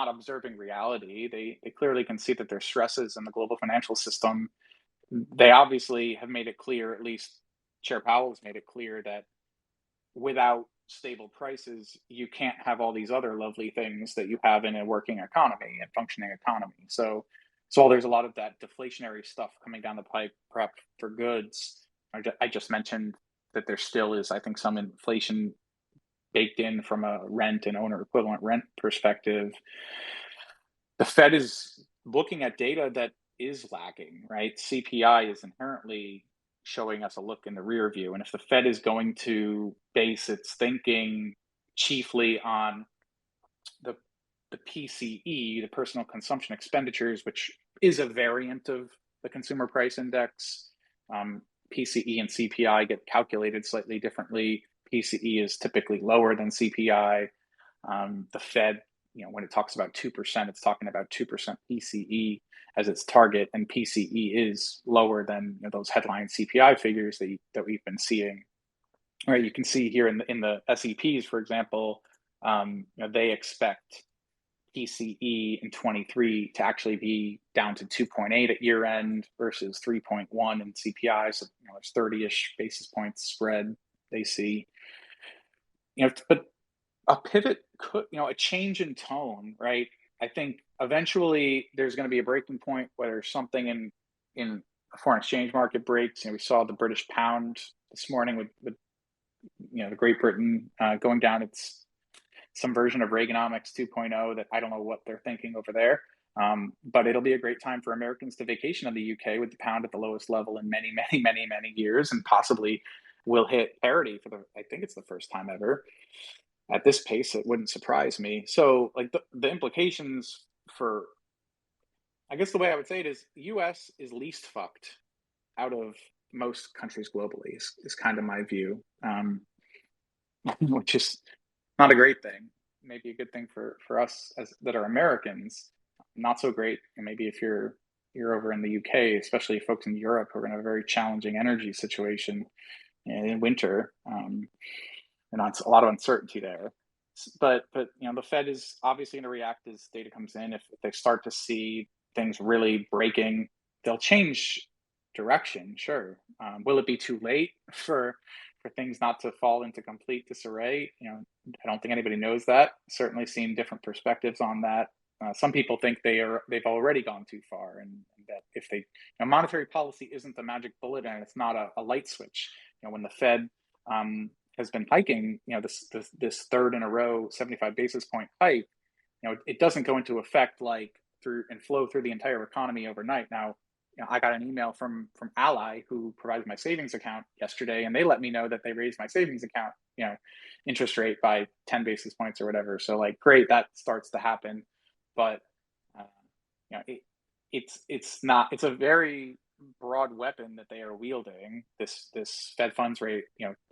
observing reality. They clearly can see that there's stresses in the global financial system. They obviously have made it clear, at least Chair Powell has made it clear, that without stable prices, you can't have all these other lovely things that you have in a working economy and functioning economy. So while there's a lot of that deflationary stuff coming down the pipe, perhaps for goods, I just mentioned that there still is, I think, some inflation baked in from a rent and owner equivalent rent perspective. The Fed is looking at data that is lagging, right? CPI is inherently showing us a look in the rear view. And if the Fed is going to base its thinking chiefly on the PCE, the personal consumption expenditures, which is a variant of the consumer price index, PCE and CPI get calculated slightly differently. PCE is typically lower than CPI. The Fed, when it talks about 2%, it's talking about 2% PCE as its target, and PCE is lower than those headline CPI figures that we've been seeing. All right, you can see here in the SEPs, for example, they expect PCE in 23 to actually be down to 2.8 at year end versus 3.1 in CPI. So there's 30-ish basis points spread they see. But a pivot could, a change in tone, right? I think eventually there's going to be a breaking point, whether something in a foreign exchange market breaks. We saw the British pound this morning with the Great Britain going down. It's some version of Reaganomics 2.0 that I don't know what they're thinking over there. But it'll be a great time for Americans to vacation in the UK with the pound at the lowest level in many, many, many, many years, and possibly will hit parity for I think it's the first time ever. At this pace, it wouldn't surprise me. So, like the implications for, I guess the way I would say it is, the U.S. is least fucked out of most countries globally. Is kind of my view, which is not a great thing. Maybe a good thing for us as that are Americans. Not so great. And maybe if you're over in the UK, especially folks in Europe who are going to have a very challenging energy situation in winter. And that's a lot of uncertainty there. But the Fed is obviously going to react as data comes in. If they start to see things really breaking, they'll change direction. Sure. Will it be too late for things not to fall into complete disarray? I don't think anybody knows that. Certainly seen different perspectives on that. Some people think they've already gone too far, and that if monetary policy isn't the magic bullet and it's not a light switch. When the Fed has been hiking, this third in a row 75 basis point hike, it doesn't go into effect like through and flow through the entire economy overnight. Now, I got an email from Ally, who provided my savings account yesterday, and they let me know that they raised my savings account, interest rate by 10 basis points or whatever. So like, great, that starts to happen, but it's a very broad weapon that they are wielding, this Fed funds rate,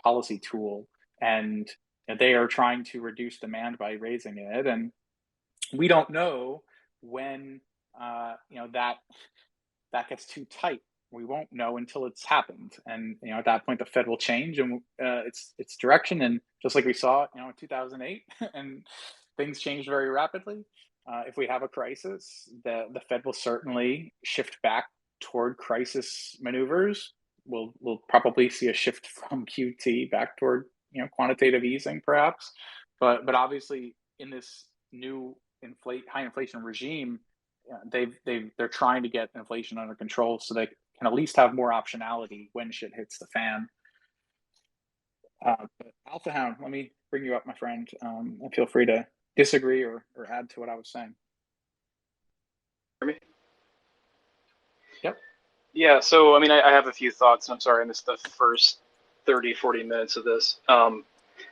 policy tool, and they are trying to reduce demand by raising it, and we don't know when that gets too tight. We won't know until it's happened, and at that point the Fed will change and its direction, and just like we saw in 2008, and things change very rapidly. If we have a crisis, the Fed will certainly shift back toward crisis maneuvers. We'll probably see a shift from QT back toward quantitative easing, perhaps. But obviously, in this new high inflation regime, they're trying to get inflation under control so they can at least have more optionality when shit hits the fan. But Alpha Hound, let me bring you up, my friend, and feel free to disagree or add to what I was saying. Me? Yep. Yeah, so I have a few thoughts, and I'm sorry I missed the first 30-40 minutes of this.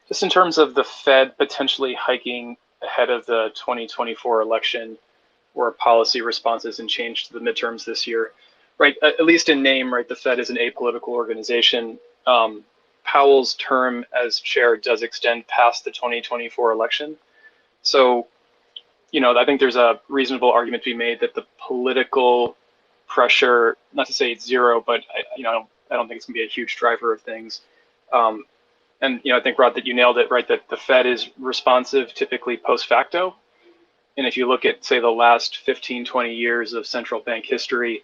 Just in terms of the Fed potentially hiking ahead of the 2024 election, or policy responses and change to the midterms this year, right? At least in name, right? The Fed is an apolitical organization. Powell's term as chair does extend past the 2024 election. So, I think there's a reasonable argument to be made that the political pressure, not to say it's zero, but I don't think it's gonna be a huge driver of things. And I think, Rod, that you nailed it, right? That the Fed is responsive typically post facto. And if you look at, say, the last 15, 20 years of central bank history,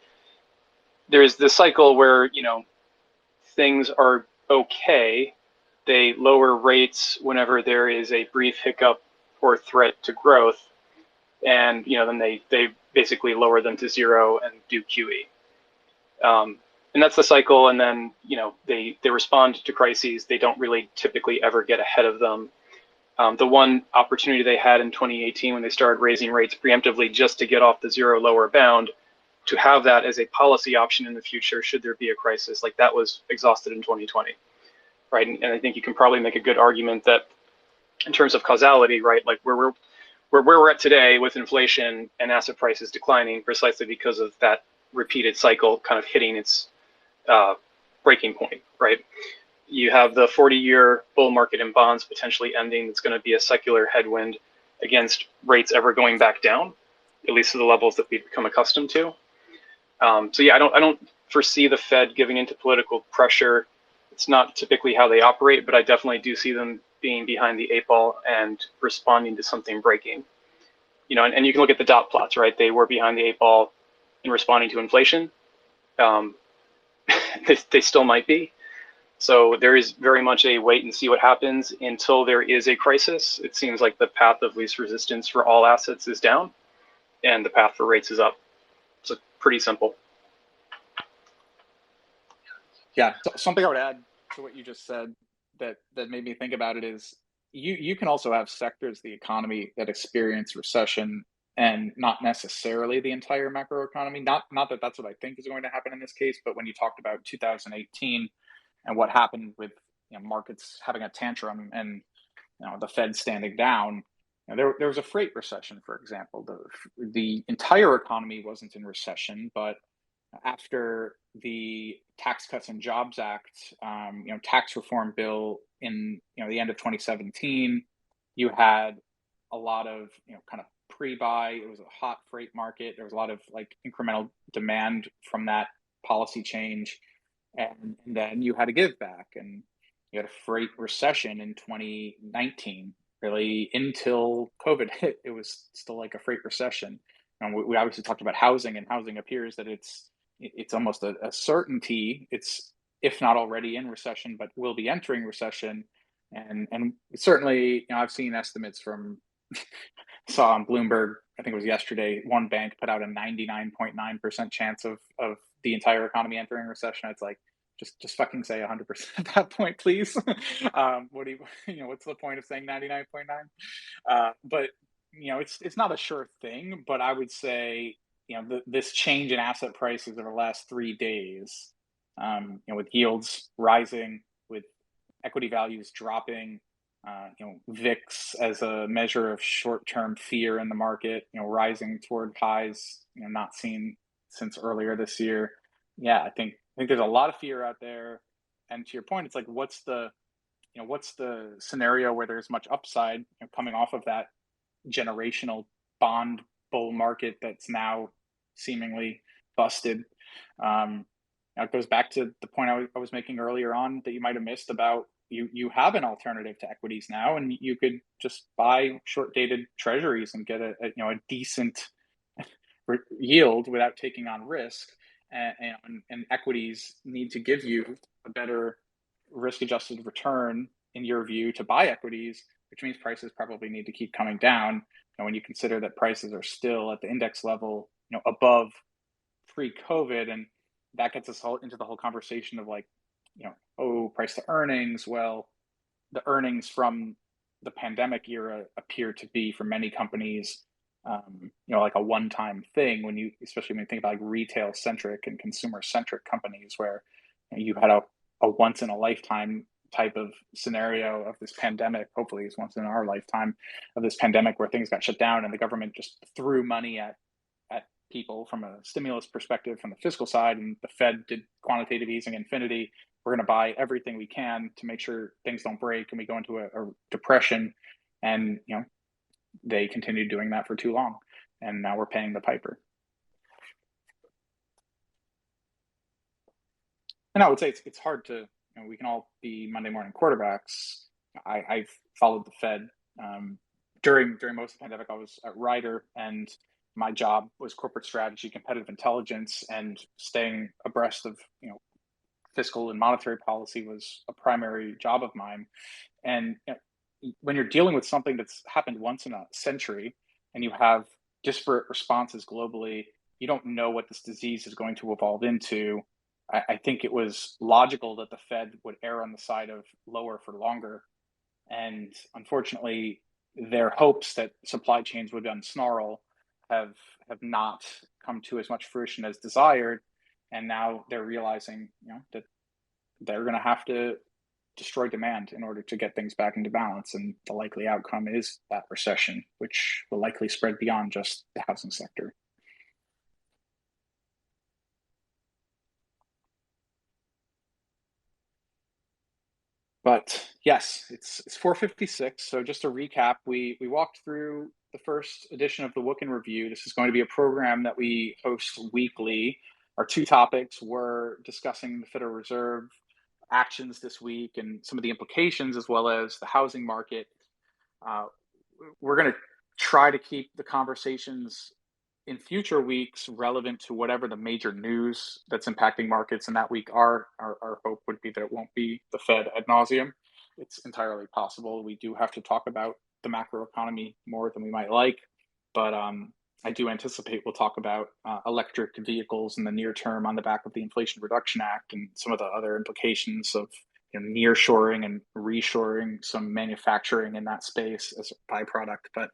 there's this cycle where, things are okay. They lower rates whenever there is a brief hiccup or threat to growth. And, then they basically lower them to zero and do QE. And that's the cycle. And then, they respond to crises. They don't really typically ever get ahead of them. The one opportunity they had in 2018 when they started raising rates preemptively just to get off the zero lower bound, to have that as a policy option in the future should there be a crisis, like that was exhausted in 2020, right? And I think you can probably make a good argument that in terms of causality, right, like where we're at today with inflation and asset prices declining precisely because of that repeated cycle kind of hitting its breaking point, right? You have the 40-year bull market in bonds potentially ending. It's going to be a secular headwind against rates ever going back down, at least to the levels that we've become accustomed to. So yeah, I don't foresee the Fed giving into political pressure. It's not typically how they operate, but I definitely do see them being behind the eight ball and responding to something breaking. And you can look at the dot plots, right? They were behind the eight ball in responding to inflation. They still might be. So there is very much a wait and see what happens until there is a crisis. It seems like the path of least resistance for all assets is down and the path for rates is up. So pretty simple. Yeah, something I would add to what you just said that made me think about it is you can also have sectors of the economy that experience recession and not necessarily the entire macroeconomy. Not that that's what I think is going to happen in this case, but when you talked about 2018 and what happened with markets having a tantrum and the Fed standing down, there was a freight recession, for example. The entire economy wasn't in recession, but after the Tax Cuts and Jobs Act, tax reform bill in the end of 2017, you had a lot of kind of pre-buy. It was a hot freight market. There was a lot of like incremental demand from that policy change, and then you had a give back, and you had a freight recession in 2019. Really, until COVID hit, it was still like a freight recession. And we obviously talked about housing, and housing appears that it's almost a certainty. It's, if not already in recession, but will be entering recession. And certainly, I've seen estimates from saw on Bloomberg, I think it was yesterday, one bank put out a 99.9% chance of the entire economy entering recession. It's like, just fucking say 100% at that point, please. What do what's the point of saying 99.9? But it's not a sure thing. But I would say this change in asset prices over the last 3 days, with yields rising, with equity values dropping, VIX as a measure of short-term fear in the market, rising toward highs, not seen since earlier this year. Yeah, I think there's a lot of fear out there. And to your point, it's like, what's the scenario where there's much upside coming off of that generational bond bull market that's now seemingly busted? It goes back to the point I was making earlier on that you might have missed about you have an alternative to equities now, and you could just buy short-dated treasuries and get a decent yield without taking on risk. And equities need to give you a better risk-adjusted return, in your view, to buy equities, which means prices probably need to keep coming down. And when you consider that prices are still at the index level, above pre-COVID, and that gets us all into the whole conversation of like, price to earnings. Well, the earnings from the pandemic era appear to be, for many companies, like a one-time thing. Especially when you think about like retail-centric and consumer-centric companies, where you had a once-in-a-lifetime type of scenario of this pandemic. Hopefully, it's once in our lifetime of this pandemic, where things got shut down and the government just threw money at people from a stimulus perspective, from the fiscal side, and the Fed did quantitative easing infinity. We're going to buy everything we can to make sure things don't break and we go into a depression. And they continued doing that for too long, and now we're paying the piper. And I would say it's hard to, we can all be Monday morning quarterbacks. I've followed the Fed during most of the pandemic. I was at Ryder, and my job was corporate strategy, competitive intelligence, and staying abreast of fiscal and monetary policy was a primary job of mine. And when you're dealing with something that's happened once in a century, and you have disparate responses globally, you don't know what this disease is going to evolve into. I think it was logical that the Fed would err on the side of lower for longer. And unfortunately, their hopes that supply chains would unsnarl have not come to as much fruition as desired. And now they're realizing that they're going to have to destroy demand in order to get things back into balance. And the likely outcome is that recession, which will likely spread beyond just the housing sector. But yes, it's 4:56. So just to recap, we walked through the first edition of the Wook in Review. This is going to be a program that we host weekly. Our two topics were discussing the Federal Reserve actions this week and some of the implications, as well as the housing market. We're going to try to keep the conversations in future weeks relevant to whatever the major news that's impacting markets in that week are. Our hope would be that it won't be the Fed ad nauseum. It's entirely possible we do have to talk about the macroeconomy more than we might like, but I do anticipate we'll talk about electric vehicles in the near term on the back of the Inflation Reduction Act and some of the other implications of nearshoring and reshoring some manufacturing in that space as a byproduct. But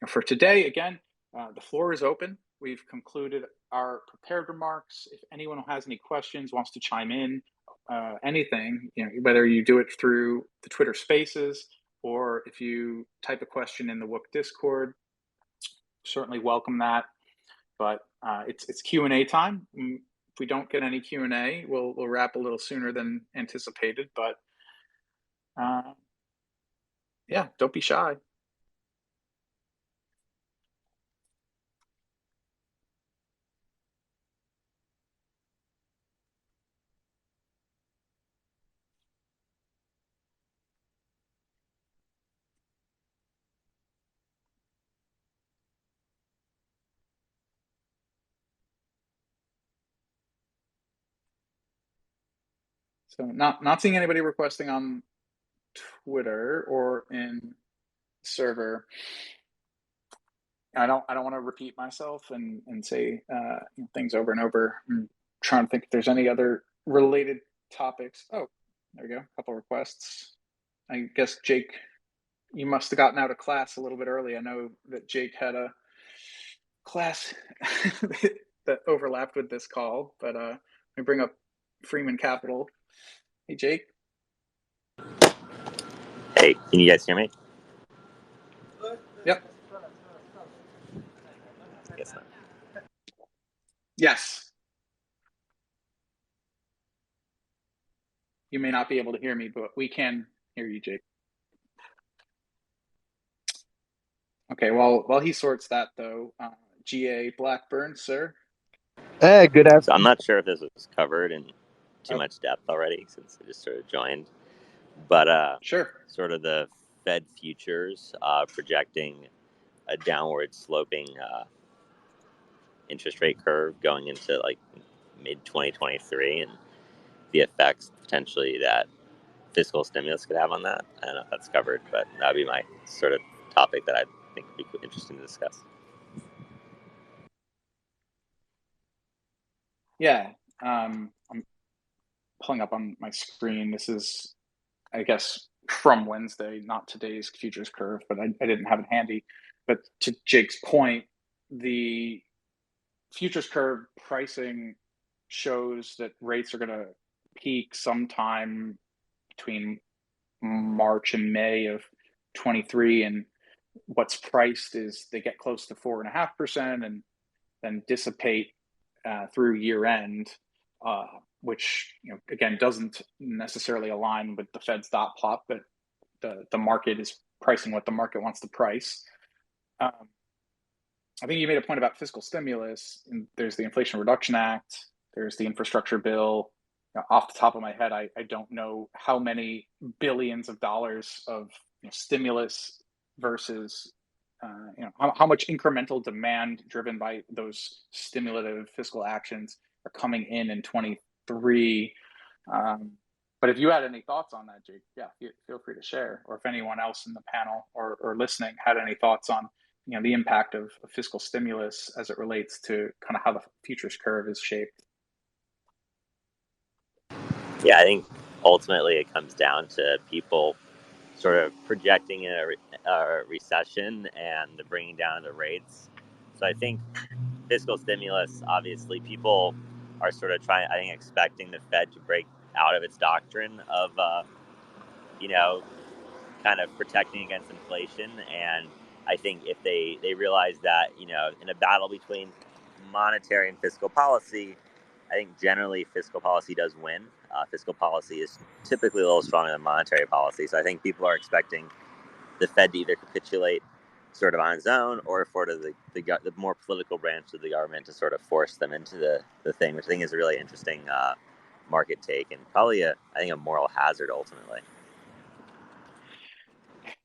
for today, again, The floor is open. We've concluded our prepared remarks. If anyone has any questions, wants to chime in, anything, whether you do it through the Twitter Spaces or if you type a question in the Wook Discord, certainly welcome that. But it's Q&A time. If we don't get any Q&A, we'll wrap a little sooner than anticipated. But yeah, don't be shy. So not seeing anybody requesting on Twitter or in server. I don't want to repeat myself and say things over and over. I'm trying to think if there's any other related topics. Oh, there we go. A couple requests. I guess Jake, you must have gotten out of class a little bit early. I know that Jake had a class that overlapped with this call, but let me bring up Freeman Capital. Hey, Jake. Hey, can you guys hear me? Yep. I guess not. Yes. You may not be able to hear me, but we can hear you, Jake. Okay, well, while he sorts that, though, GA Blackburn, sir. Hey, good afternoon. So I'm not sure if this was covered in too much depth already since I just sort of joined, but Sure. sort of the Fed futures projecting a downward sloping interest rate curve going into like mid 2023 and the effects potentially that fiscal stimulus could have on that. I don't know if that's covered, but that'd be my sort of topic that I think would be interesting to discuss. Yeah, I'm pulling up on my screen. This is, I guess, from Wednesday, not today's futures curve, but I didn't have it handy. But to Jake's point, the futures curve pricing shows that rates are going to peak sometime between March and May of 23, and what's priced is they get close to 4.5% and then dissipate through year end, which again doesn't necessarily align with the Fed's dot plot, but the market is pricing what the market wants to price. I think you made a point about fiscal stimulus. And there's the Inflation Reduction Act. There's the infrastructure bill. Off the top of my head, I don't know how many billions of dollars of stimulus versus how much incremental demand driven by those stimulative fiscal actions are coming in 23. But if you had any thoughts on that, Jake, yeah, feel free to share. Or if anyone else in the panel or listening had any thoughts on the impact of fiscal stimulus as it relates to kind of how the futures curve is shaped. Yeah, I think ultimately it comes down to people sort of projecting a recession and the bringing down the rates. So I think fiscal stimulus, obviously, people are sort of expecting the Fed to break out of its doctrine of, kind of protecting against inflation. And I think if they realize that, in a battle between monetary and fiscal policy, I think generally fiscal policy does win. Fiscal policy is typically a little stronger than monetary policy. So I think people are expecting the Fed to either capitulate sort of on its own or for the more political branch of the government to sort of force them into the thing, which I think is a really interesting market take and probably I think a moral hazard ultimately.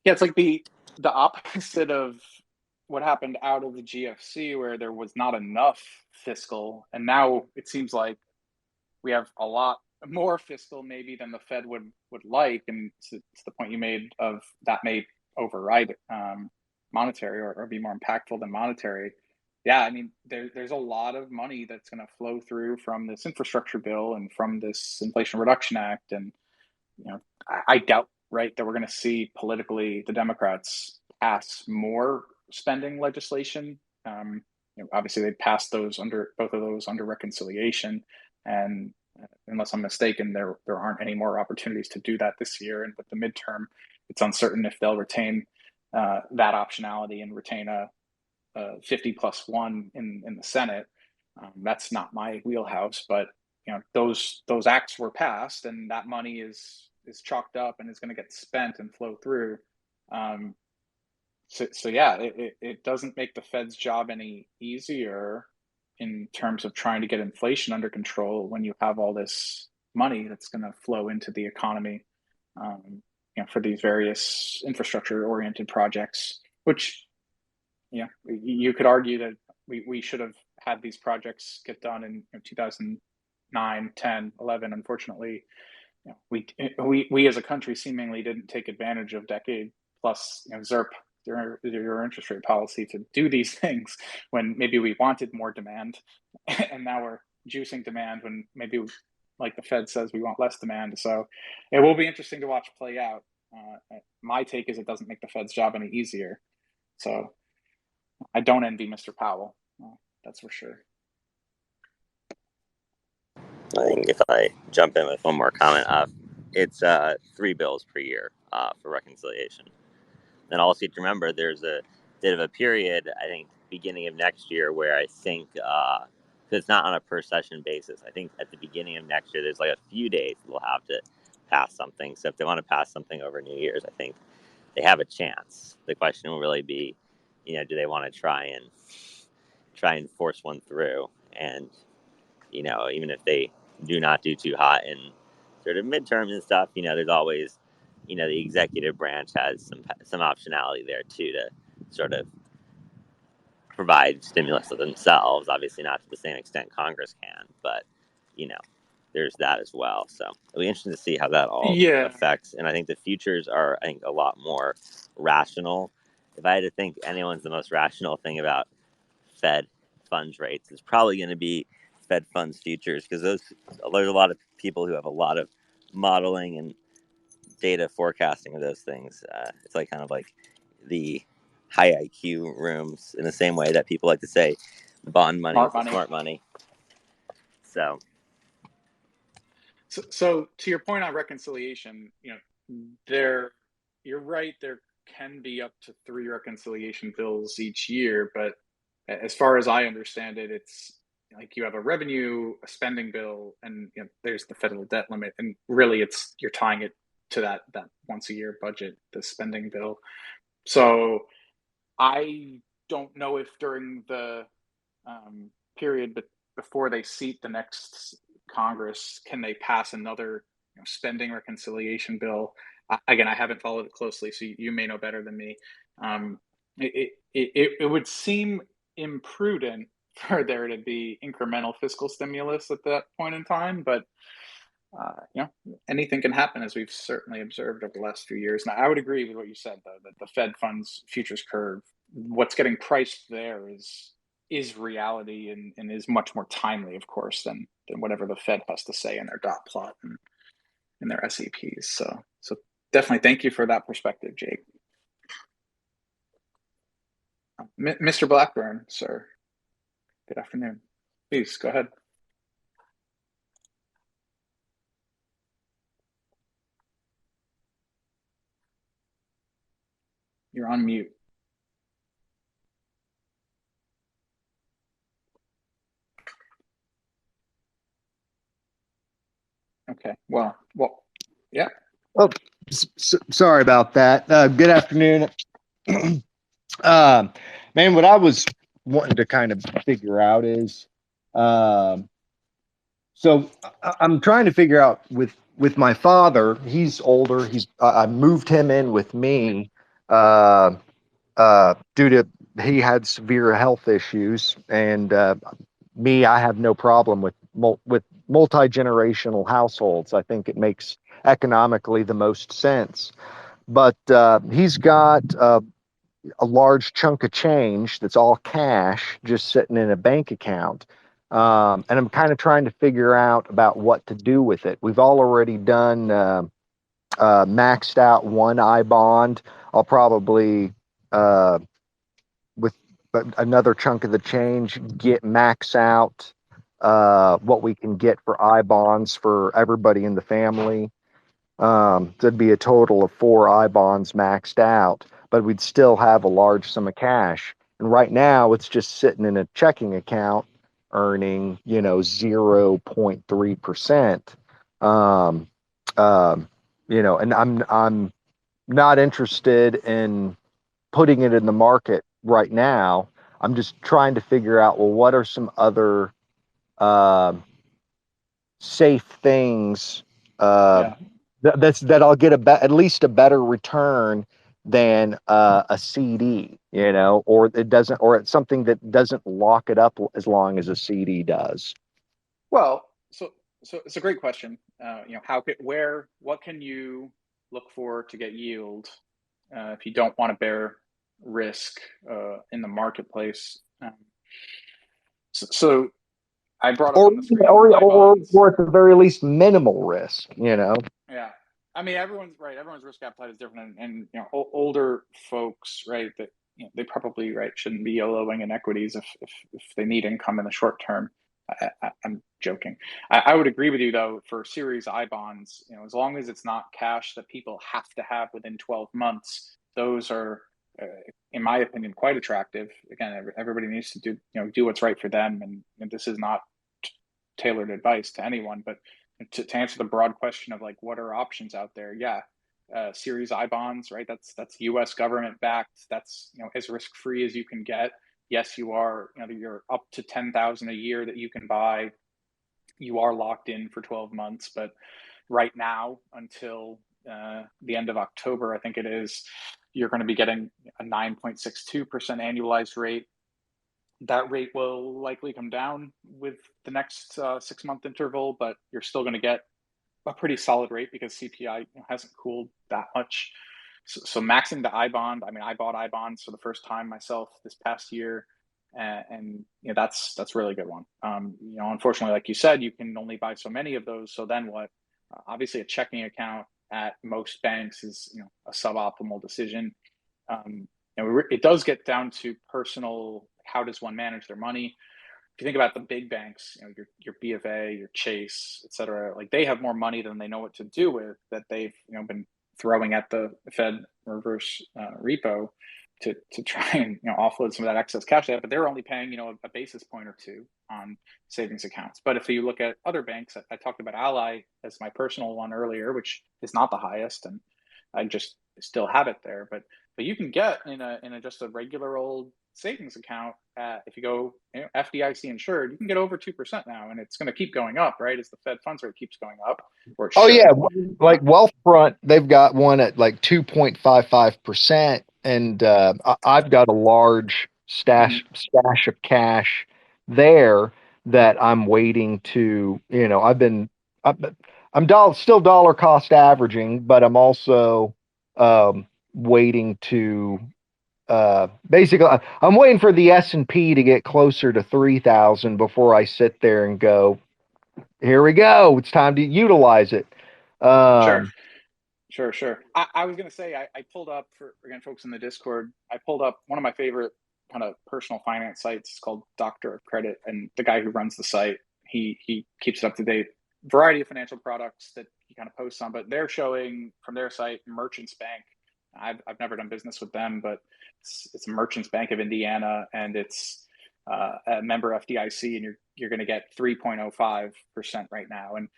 Yeah, it's like the opposite of what happened out of the GFC, where there was not enough fiscal, and now it seems like we have a lot more fiscal maybe than the Fed would like, and to the point you made of that may override monetary or be more impactful than monetary. Yeah, I mean, there's a lot of money that's going to flow through from this infrastructure bill and from this Inflation Reduction Act, and I doubt that we're going to see politically the Democrats pass more spending legislation Obviously they passed both of those under reconciliation, and unless I'm mistaken, there aren't any more opportunities to do that this year. And with the midterm, it's uncertain if they'll retain that optionality and retain a 50+1 in the Senate. That's not my wheelhouse, but those acts were passed, and that money is chalked up and is going to get spent and flow through. So yeah, it doesn't make the Fed's job any easier in terms of trying to get inflation under control when you have all this money that's going to flow into the economy, for these various infrastructure-oriented projects. Which, you could argue that we should have had these projects get done in 2009, 10, 11. Unfortunately, we as a country seemingly didn't take advantage of decade plus ZIRP, your interest rate policy, to do these things when maybe we wanted more demand, and now we're juicing demand when maybe, like the Fed says, we want less demand. So it will be interesting to watch play out. My take is it doesn't make the Fed's job any easier. So I don't envy Mr. Powell. That's for sure. I think if I jump in with one more comment, it's 3 bills per year for reconciliation. And also you have to remember there's a bit of a period, I think, beginning of next year where I think, because it's not on a per session basis, I think at the beginning of next year there's like a few days they'll have to pass something. So if they want to pass something over New Year's, I think they have a chance. The question will really be, do they want to try and force one through? And, even if they do not do too hot in sort of midterms and stuff, there's always, the executive branch has some optionality there too to sort of provide stimulus to themselves. Obviously not to the same extent Congress can, but there's that as well. So it'll be interesting to see how that all affects. And I think the futures are, a lot more rational. If I had to think anyone's the most rational thing about Fed funds rates, it's probably going to be Fed funds futures, because there's a lot of people who have a lot of modeling and data forecasting of those things. It's like kind of like the high IQ rooms, in the same way that people like to say bond money is smart money. So to your point on reconciliation, you're right. There can be up to 3 reconciliation bills each year, but as far as I understand it, it's like you have a revenue, a spending bill, and there's the federal debt limit, and really you're tying it to that once a year budget, the spending bill. So I don't know if during the period before they seat the next Congress, can they pass another spending reconciliation bill? Again, I haven't followed it closely, so you may know better than me. It would seem imprudent for there to be incremental fiscal stimulus at that point in time, but anything can happen, as we've certainly observed over the last few years. Now, I would agree with what you said, though, that the Fed funds futures curve, what's getting priced there is reality and is much more timely, of course, than whatever the Fed has to say in their dot plot and in their SEPs. So definitely thank you for that perspective, Jake. Mr. Blackburn, sir, good afternoon. Please go ahead. You're on mute. Okay. Well, yeah. Oh, sorry about that. Good afternoon. Man, what I was wanting to kind of figure out is, so I'm trying to figure out with my father. He's older. I moved him in with me due to he had severe health issues, and I have no problem with multi-generational households. I think it makes economically the most sense. But he's got a large chunk of change that's all cash just sitting in a bank account. And I'm kind of trying to figure out about what to do with it. We've already done maxed out one I bond. I'll probably another chunk of the change, max out what we can get for I bonds for everybody in the family. There'd be a total of 4 I bonds maxed out, but we'd still have a large sum of cash. And right now, it's just sitting in a checking account, earning 0.3%. And I'm not interested in putting it in the market right now. I'm just trying to figure out, well, what are some other safe things that I'll get at least a better return than a CD, or it's something that doesn't lock it up as long as a CD does. Well, so it's a great question. What can you look for to get yield if you don't want to bear risk in the marketplace? So I brought up on the screen, or at the very least minimal risk. Yeah, I mean everyone's risk appetite is different, and older folks, right? That they probably shouldn't be YOLOing in equities if they need income in the short term. I'm joking. I would agree with you though. For Series I bonds, as long as it's not cash that people have to have within 12 months, those are, in my opinion, quite attractive. Again, everybody needs to do what's right for them, and this is not tailored advice to anyone. But to answer the broad question of what are options out there, Series I bonds, right? That's U.S. government backed. That's as risk free as you can get. Yes, you're up to 10,000 a year that you can buy. You are locked in for 12 months, but right now until the end of October, I think it is, you're going to be getting a 9.62% annualized rate. That rate will likely come down with the next 6-month interval, but you're still going to get a pretty solid rate because CPI hasn't cooled that much. So maxing the I bond, I bought I bonds for the first time myself this past year, and that's a really good one. Unfortunately, like you said, you can only buy so many of those. So then what? Obviously, a checking account at most banks is a suboptimal decision. It does get down to personal. How does one manage their money? If you think about the big banks, your B of A, your Chase, et cetera, they have more money than they know what to do with, that they've been throwing at the Fed reverse repo to try and offload some of that excess cash they have, but they're only paying a basis point or two on savings accounts. But if you look at other banks, I talked about Ally as my personal one earlier, which is not the highest, and I just still have it there. But you can get in a just a regular old savings account, if you go FDIC insured, you can get over 2% now, and it's going to keep going up, right, as the Fed funds rate keeps going up. Like Wealthfront, they've got one at 2.55%, and I've got a large stash of cash there that I'm waiting to. I'm still dollar cost averaging, but I'm also waiting to. Basically, I'm waiting for the S&P to get closer to 3,000 before I sit there and go, here we go. It's time to utilize it. Sure. I was going to say, I pulled up, for again folks in the Discord, I pulled up one of my favorite kind of personal finance sites. It's called Doctor of Credit, and the guy who runs the site, he keeps it up to date. Variety of financial products that he kind of posts on, but they're showing from their site Merchants Bank. I've never done business with them, but it's Merchants Bank of Indiana, and it's a member FDIC, and you're going to get 3.05% right now. And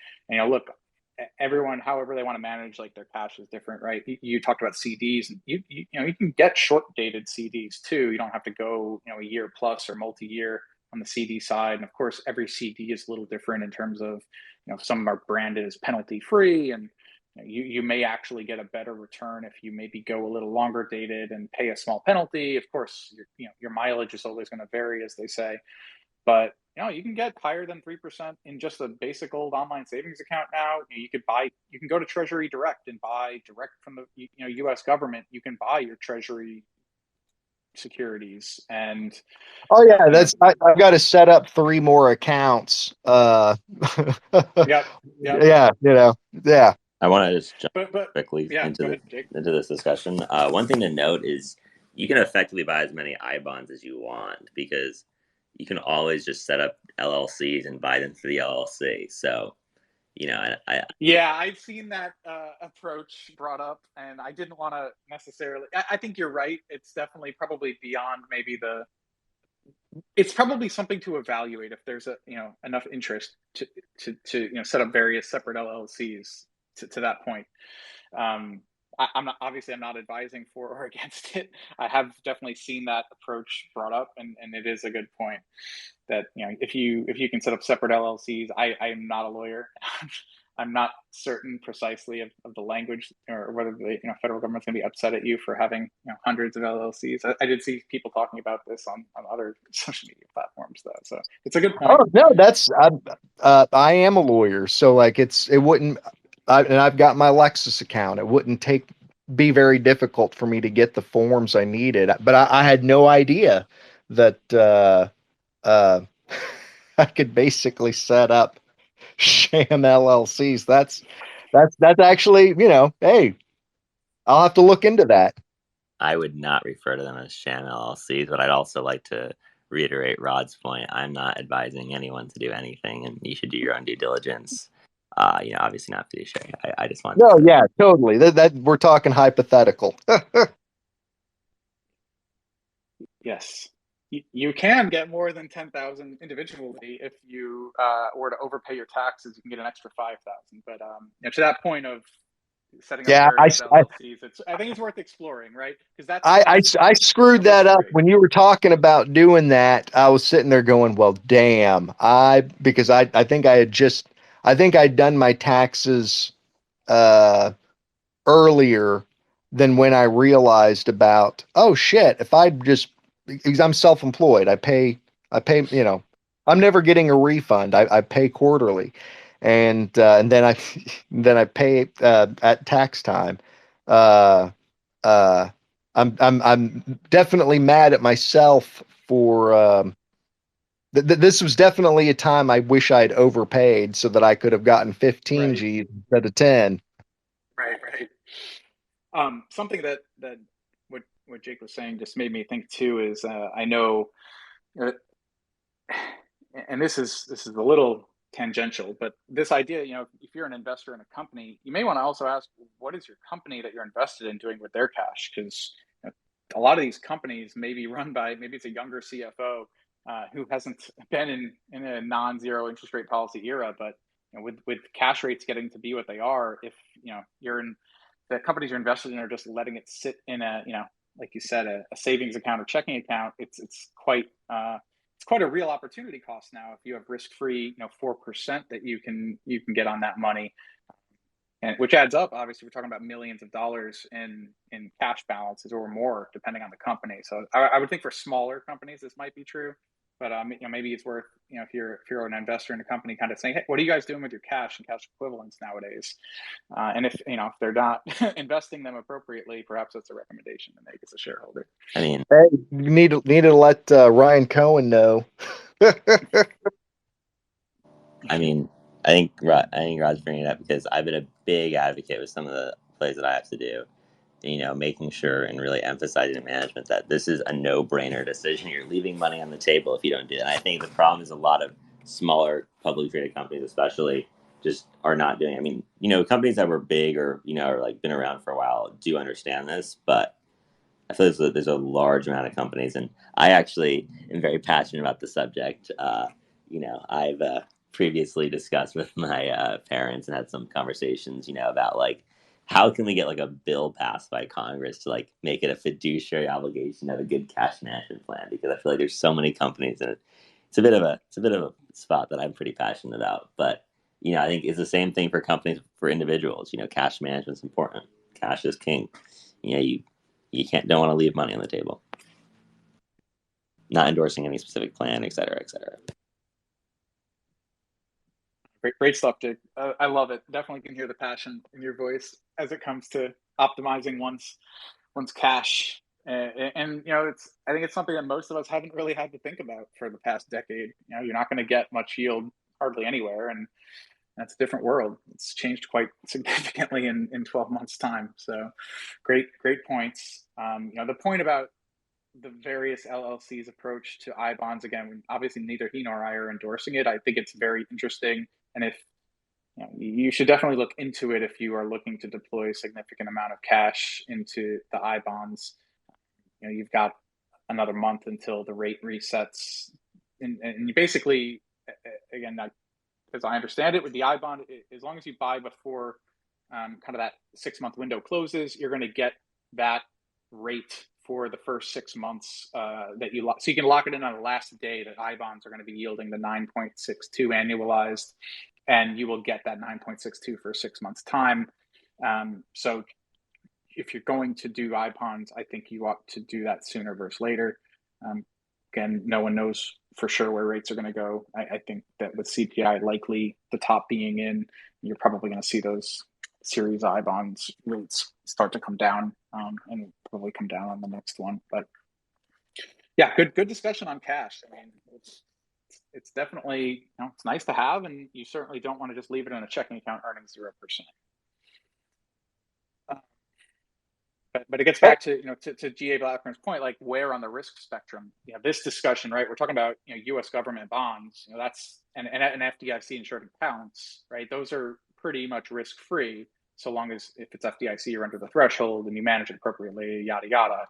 look, everyone, however they want to manage their cash is different, right? You talked about CDs, and you can get short dated CDs too. You don't have to go a year plus or multi-year on the CD side. And of course, every CD is a little different in terms of some are branded as penalty free, and you may actually get a better return if you maybe go a little longer dated and pay a small penalty. Of course, your mileage is always going to vary, as they say, but you can get higher than 3% in just a basic old online savings account now. You can go to Treasury Direct and buy direct from the U.S. government. You can buy your Treasury securities, and I've got to set up 3 more accounts. Yep. Yeah. I want to just jump but quickly yeah, into go ahead, Jake. into this discussion. One thing to note is, you can effectively buy as many I bonds as you want because you can always just set up LLCs and buy them through the LLC. So, Yeah, I've seen that approach brought up, and I didn't want to necessarily. I think you're right. It's definitely probably beyond maybe the. It's probably something to evaluate if there's enough interest to set up various separate LLCs to that point. I'm not, obviously I'm not advising for or against it. I have definitely seen that approach brought up, and it is a good point that if you can set up separate LLCs. I am not a lawyer. I'm not certain precisely of the language or whether the federal government's going to be upset at you for having hundreds of LLCs. I did see people talking about this on other social media platforms though, so it's a good point. Oh no, I am a lawyer, so like it wouldn't. And I've got my Lexus account. It wouldn't be very difficult for me to get the forms I needed. But I had no idea that uh, I could basically set up sham LLCs. That's actually, hey, I'll have to look into that. I would not refer to them as sham LLCs, but I'd also like to reiterate Rod's point. I'm not advising anyone to do anything, and you should do your own due diligence. Obviously not fiduciary. I just wanted No, to. yeah, totally. That we're talking hypothetical. Yes, you can get more than 10,000 individually if you were to overpay your taxes. You can get an extra 5,000. But to that point of setting up Yeah, various LLCs, I think it's worth exploring, right? Because I screwed that up when you were talking about doing that. I was sitting there going, "Well, damn!" Because I think I think I'd done my taxes earlier than when I realized about, oh shit, if I just, because I'm self-employed, I pay, I'm never getting a refund. I pay quarterly, and then I then I pay at tax time. Uh, uh, I'm definitely mad at myself for this was definitely a time I wish I'd overpaid so that I could have gotten 15 G's instead of 10. Right. Something that what Jake was saying just made me think too is I know, and this is a little tangential, but this idea, if you're an investor in a company, you may want to also ask, what is your company that you're invested in doing with their cash? Because a lot of these companies may be run by, maybe it's a younger CFO who hasn't been in a non-zero interest rate policy era, but with cash rates getting to be what they are, if you're in the companies you're invested in are just letting it sit in a like you said, a savings account or checking account, it's quite a real opportunity cost now if you have risk-free 4% that you can get on that money, and which adds up. Obviously, we're talking about millions of dollars in cash balances or more, depending on the company. So I would think for smaller companies this might be true, but maybe it's worth if you're an investor in a company, kind of saying, hey, what are you guys doing with your cash and cash equivalents nowadays? And if they're not investing them appropriately, perhaps that's a recommendation to make as a shareholder. I mean, hey, you need to let Ryan Cohen know. I mean, I think Rod's bringing it up because I've been a big advocate with some of the plays that I have to do. Making sure and really emphasizing to management that this is a no-brainer decision. You're leaving money on the table if you don't do that. And I think the problem is a lot of smaller publicly traded companies, especially, just are not doing it. I mean, companies that were big or or like been around for a while do understand this, but I feel there's a large amount of companies, and I actually am very passionate about the subject. I've previously discussed with my parents and had some conversations, about like how can we get like a bill passed by Congress to like make it a fiduciary obligation to have a good cash management plan, because I feel like there's so many companies and it's a bit of a spot that I'm pretty passionate about. But I think it's the same thing for companies, for individuals. Cash management's important. Cash is king. You don't want to leave money on the table. Not endorsing any specific plan, et cetera, et cetera. Great stuff, Jake. I love it. Definitely can hear the passion in your voice as it comes to optimizing one's cash. And I think it's something that most of us haven't really had to think about for the past decade. You're not going to get much yield hardly anywhere, and that's a different world. It's changed quite significantly in 12 months time. So great points. The point about the various LLCs approach to I bonds. Again, obviously neither he nor I are endorsing it. I think it's very interesting, and if you should definitely look into it if you are looking to deploy a significant amount of cash into the I bonds. You've got another month until the rate resets, and you basically, again, as I understand it, with the I bond, as long as you buy before kind of that 6-month window closes, you're going to get that rate for the first 6 months that you lock. So you can lock it in on the last day that I bonds are going to be yielding the 9.62 annualized, and you will get that 9.62 for 6 months time. So if you're going to do I bonds, I think you ought to do that sooner versus later. Again, no one knows for sure where rates are going to go. I think that with CPI likely the top being in, you're probably going to see those Series I bonds rates start to come down, and probably come down on the next one. But yeah, good discussion on cash. I mean, it's definitely, it's nice to have, and you certainly don't want to just leave it in a checking account earning 0%. But it gets back to to GA Blackburn's point, like where on the risk spectrum, this discussion, right? We're talking about U.S. government bonds, that's and FDIC insured accounts, right? Those are pretty much risk free, so long as if it's FDIC, you're under the threshold and you manage it appropriately, yada yada.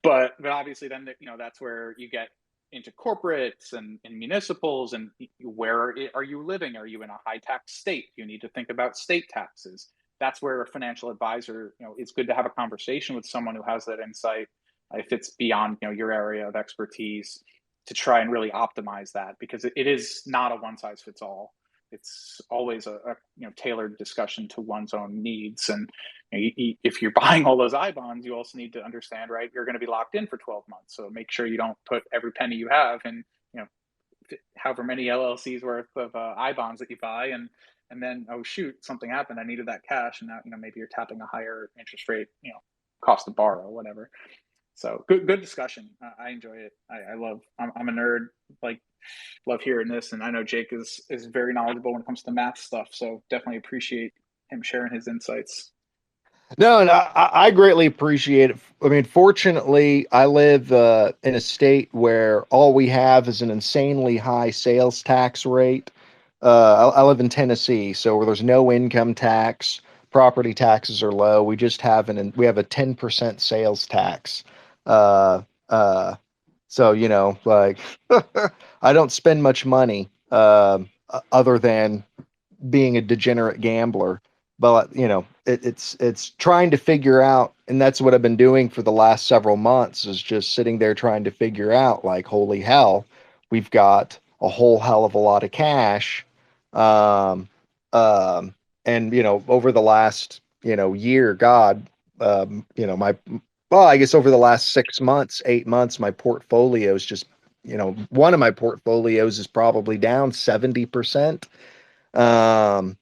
But obviously, then that's where you get into corporates and municipals, and where are you living? Are you in a high tax state? You need to think about state taxes. That's where a financial advisor, it's good to have a conversation with someone who has that insight, if it's beyond, your area of expertise, to try and really optimize that, because it is not a one size fits all. It's always a tailored discussion to one's own needs. And if you're buying all those I bonds, you also need to understand, right, you're going to be locked in for 12 months. So make sure you don't put every penny you have in, however many LLCs worth of I bonds that you buy, and then, oh shoot, something happened, I needed that cash, and now maybe you're tapping a higher interest rate, cost to borrow, whatever. So good discussion. I enjoy it. I'm a nerd, like love hearing this, and I know Jake is very knowledgeable when it comes to math stuff, so definitely appreciate him sharing his insights. No, and I greatly appreciate it. I mean, fortunately, I live in a state where all we have is an insanely high sales tax rate. I live in Tennessee, so where there's no income tax, property taxes are low. We just have we have a 10% sales tax. Uh, uh, so like I don't spend much money other than being a degenerate gambler. But it's trying to figure out, and that's what I've been doing for the last several months, is just sitting there trying to figure out, like, holy hell, we've got a whole hell of a lot of cash. um and over the last year, God, my well, I guess over the last 6 months, 8 months, my portfolio is just, one of my portfolios is probably down 70%. And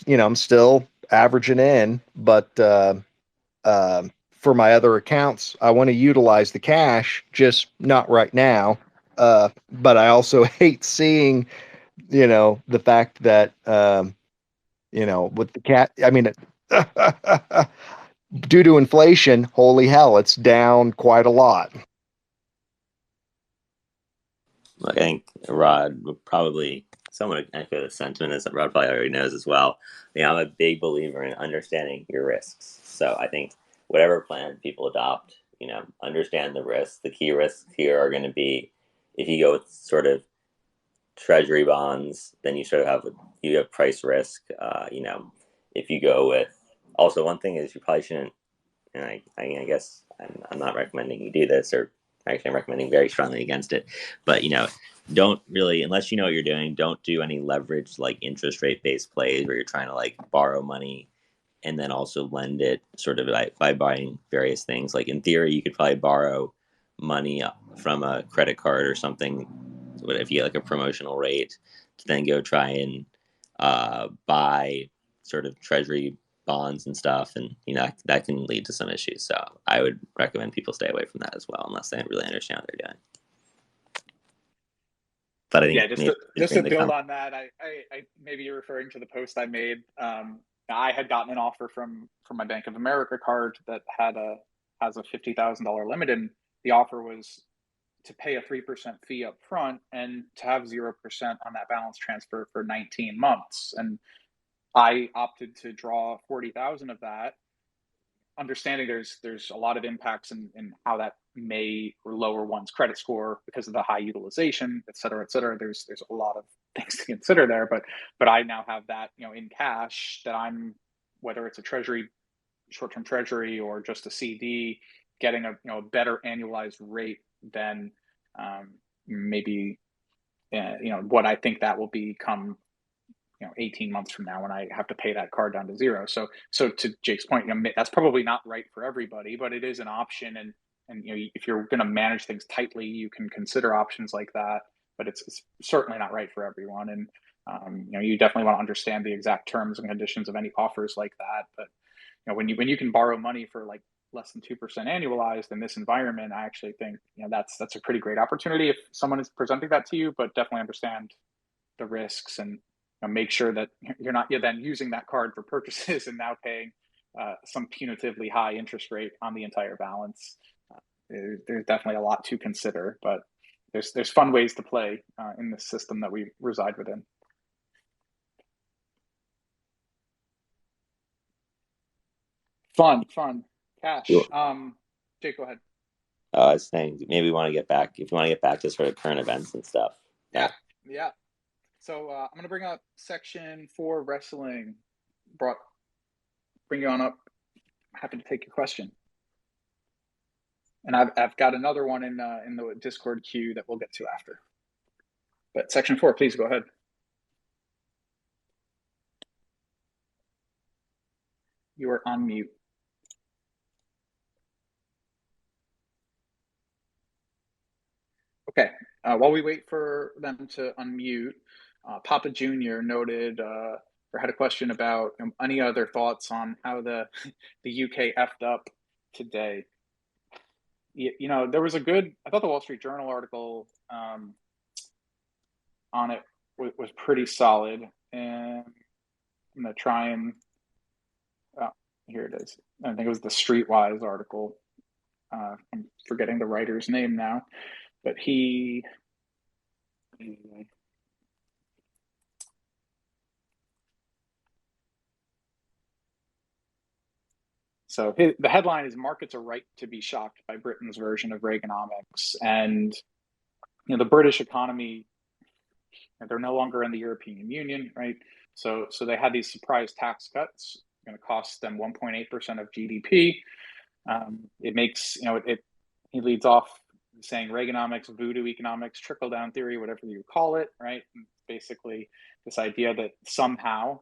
I'm still averaging in, but for my other accounts, I want to utilize the cash, just not right now. But I also hate seeing, the fact that, with the cat, I mean, due to inflation, holy hell, it's down quite a lot. Look, I think Rod would probably somewhat echo the sentiment, as Rod probably already knows as well. I'm a big believer in understanding your risks. So I think whatever plan people adopt, understand the risks. The key risks here are going to be, if you go with sort of treasury bonds, then you sort of have price risk. If you go with, also one thing is you probably shouldn't, and I guess I'm not recommending you do this, or actually I'm recommending very strongly against it, but don't really, unless you know what you're doing, don't do any leverage, like interest rate based plays where you're trying to like borrow money and then also lend it sort of by buying various things. Like in theory, you could probably borrow money from a credit card or something, if you get like a promotional rate, to then go try and buy sort of treasury bonds and stuff, and that can lead to some issues. So I would recommend people stay away from that as well, unless they really understand what they're doing. But I think just to build on that, I maybe you're referring to the post I made. I had gotten an offer from my Bank of America card that has a $50,000 limit, and the offer was to pay a 3% fee up front and to have 0% on that balance transfer for 19 months. And I opted to draw 40,000 of that, understanding there's a lot of impacts in how that may lower one's credit score because of the high utilization, et cetera, et cetera. There's a lot of things to consider there, but I now have that, in cash that I'm, whether it's a treasury, short-term treasury, or just a CD, getting a better annualized rate than maybe what I think that will become 18 months from now when I have to pay that card down to zero. So to Jake's point, that's probably not right for everybody, but it is an option. And if you're going to manage things tightly, you can consider options like that, but it's certainly not right for everyone. And you definitely want to understand the exact terms and conditions of any offers like that. But when you can borrow money for like less than 2% annualized in this environment, I actually think that's a pretty great opportunity if someone is presenting that to you. But definitely understand the risks and make sure that you're then using that card for purchases and now paying some punitively high interest rate on the entire balance. There's definitely a lot to consider, but there's fun ways to play in the system that we reside within. Fun. Cash. Jake, go ahead. I was saying maybe we want to get back, if you want to get back to sort of current events and stuff. Yeah. So I'm going to bring up section 4 wrestling. Bring you on up. Happy to take your question. And I've got another one in the Discord queue that we'll get to after. But section 4, please go ahead. You are on mute. Okay. While we wait for them to unmute, Papa Jr. noted or had a question about any other thoughts on how the UK effed up today. There was I thought the Wall Street Journal article on it was pretty solid, and I'm going to try and, here it is. I think it was the Streetwise article. I'm forgetting the writer's name now, but So the headline is "Markets are right to be shocked by Britain's version of Reaganomics," and the British economy, they're no longer in the European Union, right? So they had these surprise tax cuts, going to cost them 1.8% of GDP. It makes he leads off saying Reaganomics, voodoo economics, trickle down theory, whatever you call it, right? And basically, this idea that somehow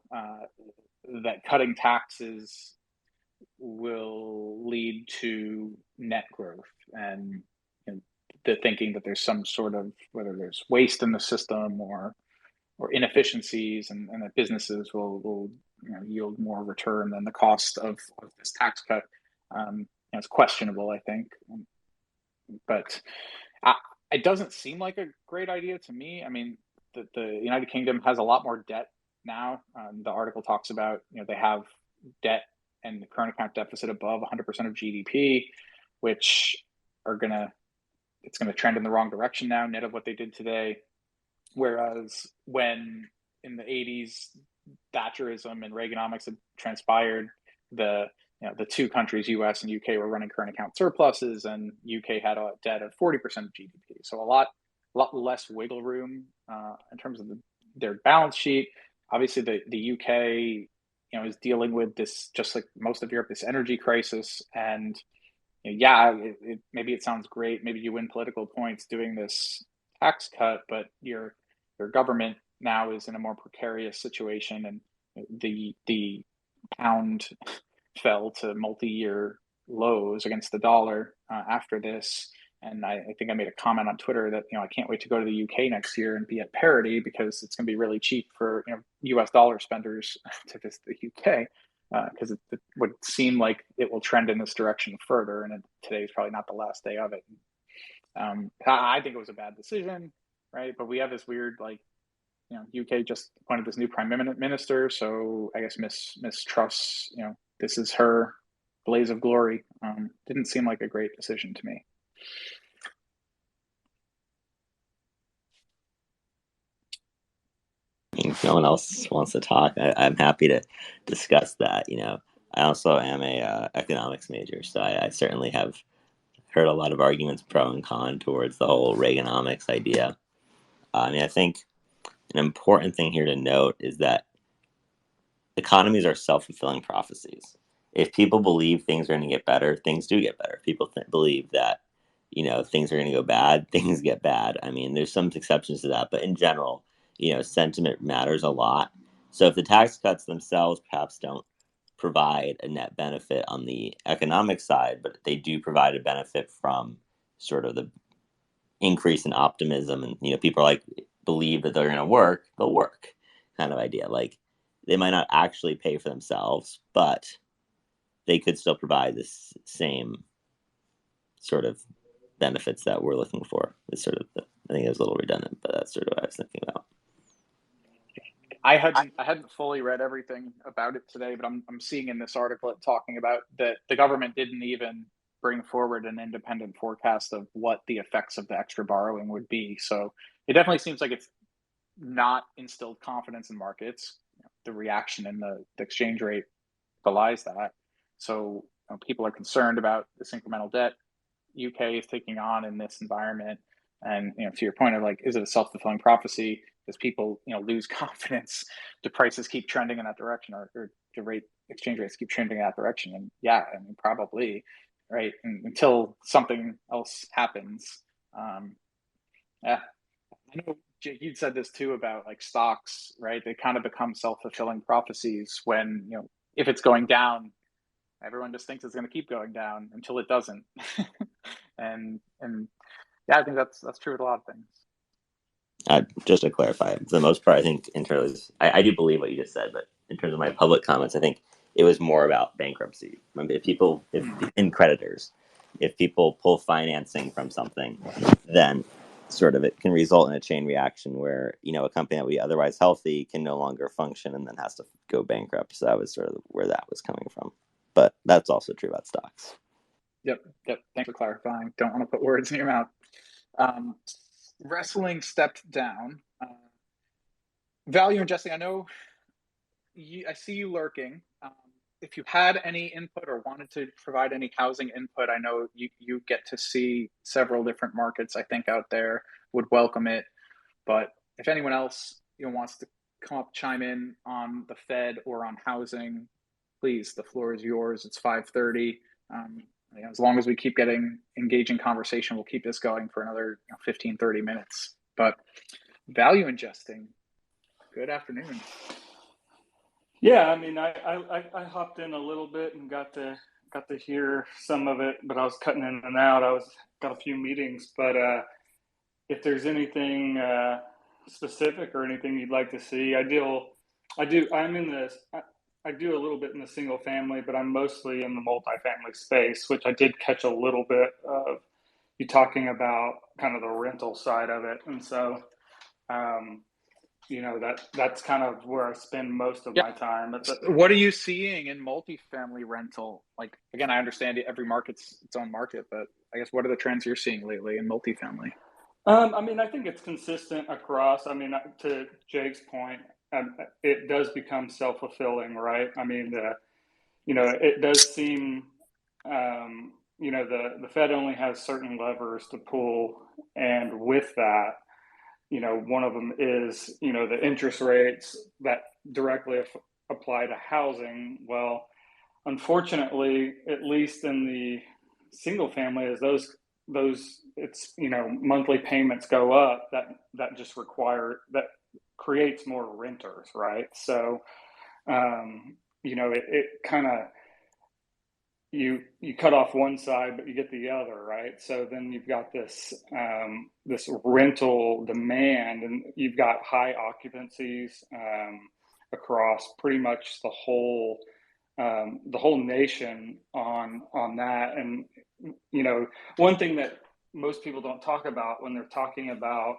that cutting taxes will lead to net growth, and the thinking that there's some sort of, whether there's waste in the system or inefficiencies, and that businesses will yield more return than the cost of this tax cut. It's questionable, I think, but it doesn't seem like a great idea to me. I mean, the United Kingdom has a lot more debt now. The article talks about they have debt and the current account deficit above 100% of GDP, which it's going to trend in the wrong direction now, net of what they did today. Whereas when in the 80s, Thatcherism and Reaganomics had transpired, the two countries, US and UK, were running current account surpluses, and UK had a debt of 40% of GDP. So a lot less wiggle room in terms of their balance sheet. Obviously, the UK is dealing with this, just like most of Europe, this energy crisis. And maybe it sounds great. Maybe you win political points doing this tax cut, but your government now is in a more precarious situation, and the pound fell to multi-year lows against the dollar after this. And I think I made a comment on Twitter that I can't wait to go to the UK next year and be at parity, because it's going to be really cheap for US dollar spenders to visit the UK, because it would seem like it will trend in this direction further. And today is probably not the last day of it. I think it was a bad decision, right? But we have this weird, UK just appointed this new prime minister, so I guess Miss Truss, this is her blaze of glory. Didn't seem like a great decision to me. If no one else wants to talk, I'm happy to discuss that. I also am a economics major, so I certainly have heard a lot of arguments pro and con towards the whole Reaganomics idea. I think an important thing here to note is that economies are self-fulfilling prophecies. If people believe things are going to get better, things do get better. If people believe that, things are going to go bad, things get bad. I mean, there's some exceptions to that, but in general, sentiment matters a lot. So if the tax cuts themselves perhaps don't provide a net benefit on the economic side, but they do provide a benefit from sort of the increase in optimism, and people believe that they're going to work, they'll work, kind of idea. Like, they might not actually pay for themselves, but they could still provide this same sort of benefits that we're looking for. It's sort of I think it was a little redundant, but that's sort of what I was thinking about. I hadn't fully read everything about it today, but I'm seeing in this article it talking about that the government didn't even bring forward an independent forecast of what the effects of the extra borrowing would be. So it definitely seems like it's not instilled confidence in markets. The reaction in the exchange rate belies that. So people are concerned about this incremental debt UK is taking on in this environment. And to your point of like, is it a self-fulfilling prophecy? As people lose confidence, do prices keep trending in that direction, or do exchange rates keep trending in that direction? And yeah, I mean, probably, right? And until something else happens. Yeah, I know you'd said this too about like stocks, right? They kind of become self-fulfilling prophecies when if it's going down, everyone just thinks it's going to keep going down until it doesn't. and yeah, I think that's true with a lot of things. Just to clarify, for the most part, I think in terms, I do believe what you just said, but in terms of my public comments, I think it was more about bankruptcy. Remember, if in creditors, if people pull financing from something, then sort of it can result in a chain reaction where a company that would be otherwise healthy can no longer function and then has to go bankrupt. So that was sort of where that was coming from. But that's also true about stocks. Yep. Thanks for clarifying. Don't want to put words in your mouth. Wrestling stepped down. Value investing. I know. I see you lurking. If you had any input or wanted to provide any housing input, I know you get to see several different markets. I think out there would welcome it. But if anyone else wants to come up, chime in on the Fed or on housing, please. The floor is yours. It's 5:30. As long as we keep getting engaging conversation, we'll keep this going for another 15, 30 minutes. But value investing, good afternoon. Yeah, I mean, I hopped in a little bit and got to hear some of it, but I was cutting in and out. Got a few meetings, but if there's anything specific or anything you'd like to see, I do a little bit in the single family, but I'm mostly in the multifamily space, which I did catch a little bit of you talking about kind of the rental side of it. And so, that's kind of where I spend most of my time. What are you seeing in multifamily rental? Like, again, I understand every market's its own market, but I guess what are the trends you're seeing lately in multifamily? I mean, I think it's consistent across. I mean, to Jake's point, it does become self-fulfilling, right? I mean, it does seem, the Fed only has certain levers to pull, and with that, one of them is, the interest rates that directly apply to housing. Well, unfortunately, at least in the single family, as those it's monthly payments go up, that just creates more renters, right? So it kind of you cut off one side but you get the other, right? So then you've got this rental demand, and you've got high occupancies across pretty much the whole nation on that. And one thing that most people don't talk about when they're talking about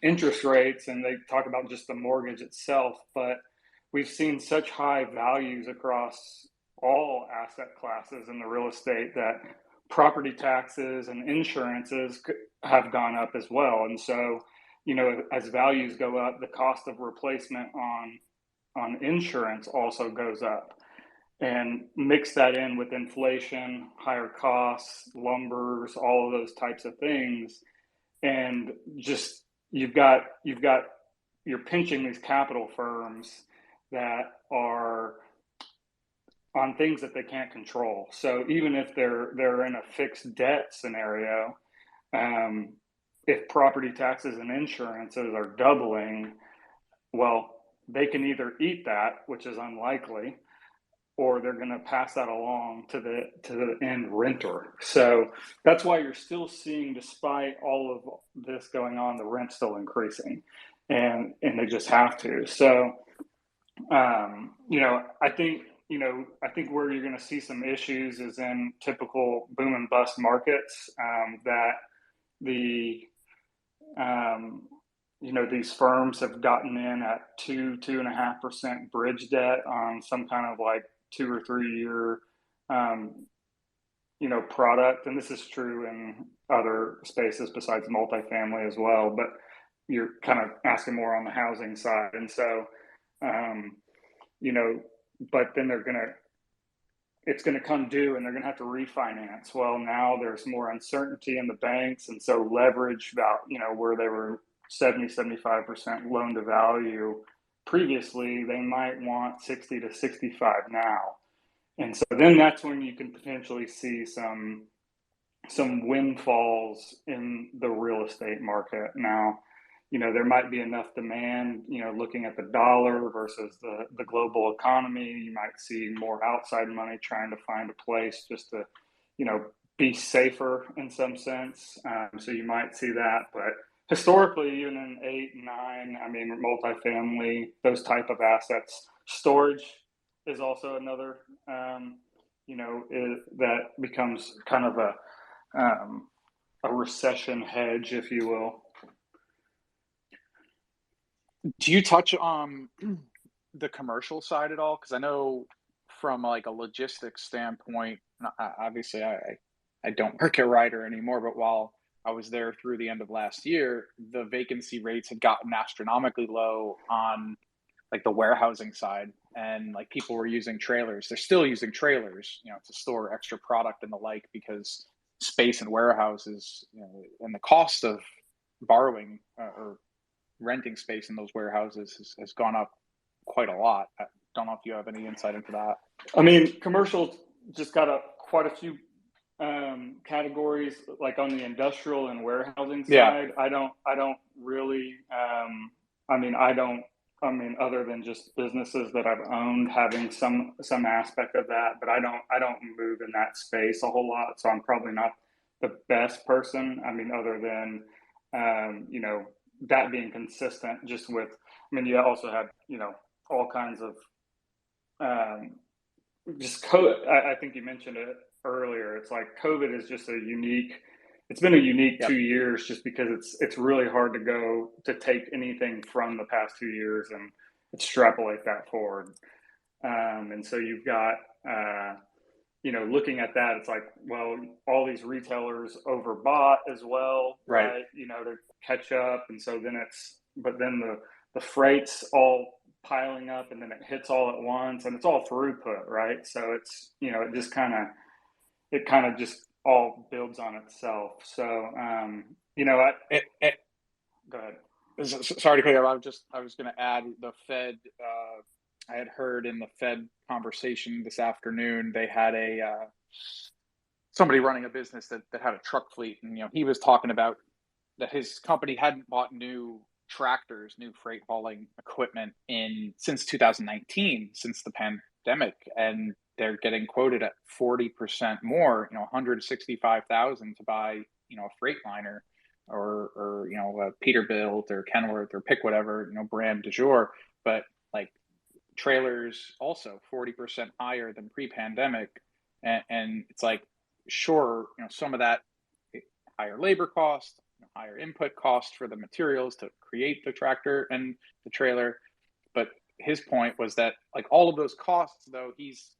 interest rates, and they talk about just the mortgage itself, but we've seen such high values across all asset classes in the real estate that property taxes and insurances have gone up as well. And so, as values go up, the cost of replacement on insurance also goes up. And mix that in with inflation, higher costs, lumbers, all of those types of things, and just you're pinching these capital firms that are on things that they can't control. So even if they're in a fixed debt scenario, if property taxes and insurances are doubling, well, they can either eat that, which is unlikely, or they're going to pass that along to the end renter. So that's why you're still seeing, despite all of this going on, the rent's still increasing, and they just have to. So, I think where you're going to see some issues is in typical boom and bust markets, that these firms have gotten in at 2.5% bridge debt on some kind of like 2 or 3 year, product. And this is true in other spaces besides multifamily as well, but you're kind of asking more on the housing side. And so, but then it's going to come due and they're going to have to refinance. Well, now there's more uncertainty in the banks. And so leverage about, where they were 70-75% loan to value previously, they might want 60 to 65 now. And so then that's when you can potentially see some windfalls in the real estate market. Now, there might be enough demand, looking at the dollar versus the global economy. You might see more outside money trying to find a place just to, be safer in some sense. So you might see that. But historically, even in 8 and 9, multifamily, those type of assets, storage is also another, that becomes kind of a recession hedge, if you will. Do you touch on the commercial side at all? Because I know from like a logistics standpoint, obviously I don't work at Ryder anymore, but while I was there through the end of last year, the vacancy rates had gotten astronomically low on like the warehousing side, and like people were using trailers. They're still using trailers, to store extra product and the like, because space in warehouses, and the cost of borrowing or renting space in those warehouses has gone up quite a lot. I don't know if you have any insight into that. Commercial just got quite a few categories, like on the industrial and warehousing side. I don't really, other than just businesses that I've owned having some aspect of that, but I don't move in that space a whole lot. So I'm probably not the best person. Other than, that being consistent just with, you also had, all kinds of, just COVID. I think you mentioned it earlier. It's like COVID is just it's been a unique 2 years, just because it's really hard to take anything from the past 2 years and extrapolate that forward. And so you've got, looking at that, it's like, well, all these retailers overbought as well, right? To catch up. And so then the freight's all piling up, and then it hits all at once, and it's all throughput, right? So it's, it just kind of just all builds on itself. So, go ahead. Sorry to cut you off. I was going to add the Fed. I had heard in the Fed conversation this afternoon, they had somebody running a business that had a truck fleet, and he was talking about that his company hadn't bought new tractors, new freight hauling equipment since 2019, since the pandemic, and they're getting quoted at 40% more, $165,000 to buy, a Freightliner or a Peterbilt or Kenworth or pick whatever, brand du jour. But like trailers also 40% higher than pre-pandemic. And it's like, sure, some of that higher labor cost, higher input cost for the materials to create the tractor and the trailer. But his point was that like all of those costs, though, he's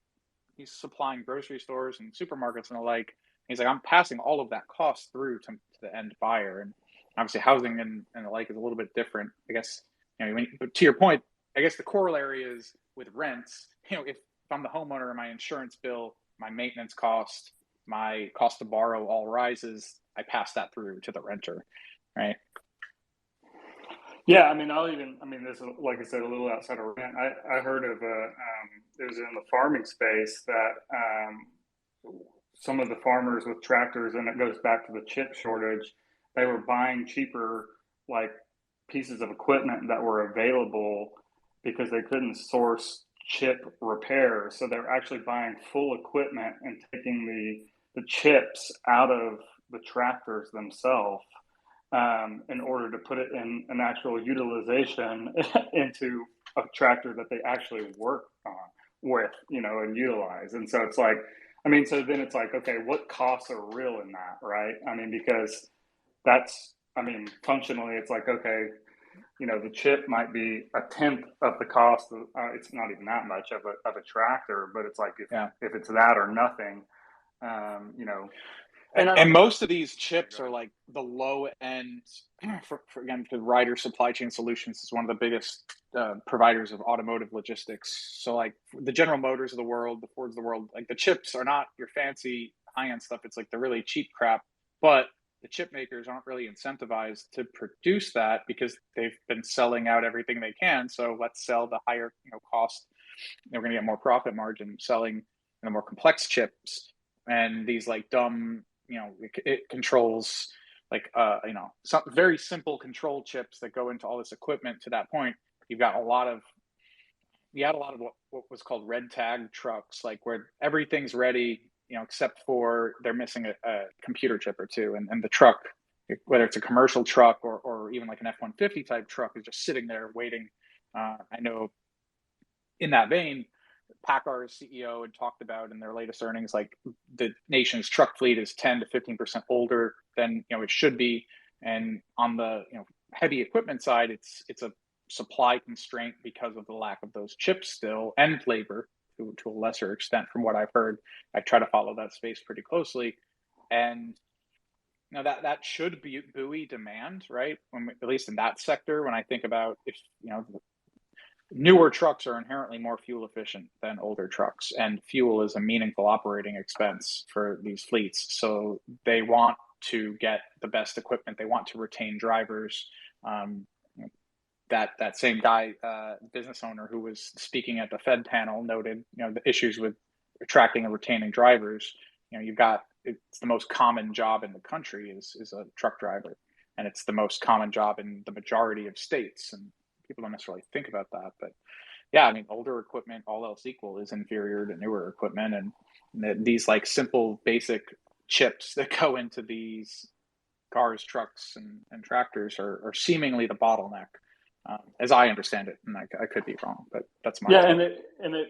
supplying grocery stores and supermarkets and the like, He's like, I'm passing all of that cost through to the end buyer. And obviously housing and the like is a little bit different, I guess. But to your point, I guess the corollary is with rents, if I'm the homeowner and my insurance bill, my maintenance cost, my cost to borrow all rises, I pass that through to the renter, right? Yeah, this is, like I said, a little outside of rent. I heard of it was in the farming space that some of the farmers with tractors, and it goes back to the chip shortage, they were buying cheaper, like, pieces of equipment that were available because they couldn't source chip repairs. So they're actually buying full equipment and taking the chips out of the tractors themselves in order to put it in an actual utilization into a tractor that they actually work on with, and utilize. And so it's like, so then it's like, okay, what costs are real in that, right? Because functionally it's like, okay, the chip might be a tenth of the cost of, it's not even that much of a tractor, but it's like, if it's that or nothing, And most of these chips are like the low end. Again, the Ryder Supply Chain Solutions is one of the biggest providers of automotive logistics. So like the General Motors of the world, the Fords of the world, like the chips are not your fancy high end stuff. It's like the really cheap crap. But the chip makers aren't really incentivized to produce that because they've been selling out everything they can. So let's sell the higher cost. We're going to get more profit margin selling the more complex chips. And these like dumb, it controls like some very simple control chips that go into all this equipment. To that point, you had a lot of what was called red tag trucks, like where everything's ready, except for they're missing a computer chip or two, and the truck, whether it's a commercial truck or even like an F-150 type truck, is just sitting there waiting. I know in that vein, PACCAR's CEO had talked about in their latest earnings, like the nation's truck fleet is 10 to 15% older than it should be, and on the heavy equipment side, it's a supply constraint because of the lack of those chips still, and labor to a lesser extent, from what I've heard. I try to follow that space pretty closely, and that should be buoy demand, right? At least in that sector, when I think about if newer trucks are inherently more fuel efficient than older trucks, and fuel is a meaningful operating expense for these fleets. So they want to get the best equipment. They want to retain drivers. That same guy, business owner who was speaking at the Fed panel, noted the issues with attracting and retaining drivers. It's the most common job in the country is a truck driver, and it's the most common job in the majority of states. And people don't necessarily think about that, but older equipment, all else equal, is inferior to newer equipment, and these like simple basic chips that go into these cars, trucks, and tractors are seemingly the bottleneck, as I understand it, and I could be wrong, but that's my and it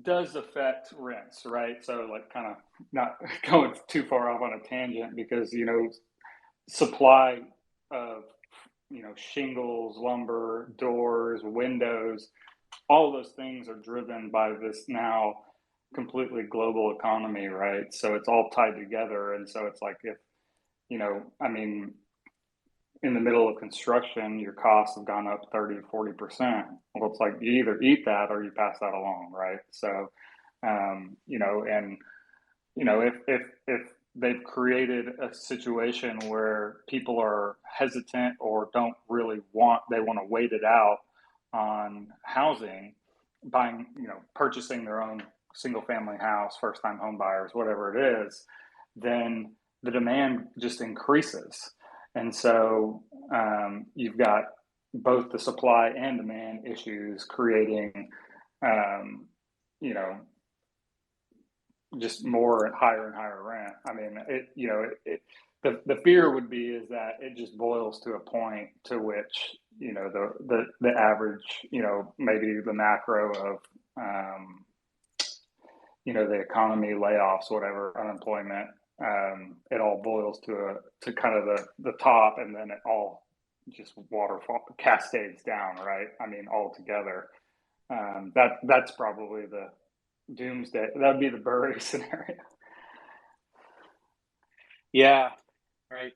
does affect rents, right? So like, kind of not going too far off on a tangent, because supply of shingles, lumber, doors, windows, all those things are driven by this now completely global economy, right? So it's all tied together. And so it's like, if in the middle of construction, your costs have gone up 30 to 40%. Well, it's like, you either eat that or you pass that along, right? So if they've created a situation where people are hesitant or don't really want to wait it out on housing, buying, purchasing their own single family house, first time home buyers, whatever it is, then the demand just increases. And so you've got both the supply and demand issues creating, just more and higher rent. The fear would be is that it just boils to a point to which, the average, maybe the macro of, the economy, layoffs, whatever, unemployment, it all boils to kind of the top, and then it all just waterfall cascades down, right? All together. That's probably the doomsday. That'd be the Burry scenario. Yeah, right.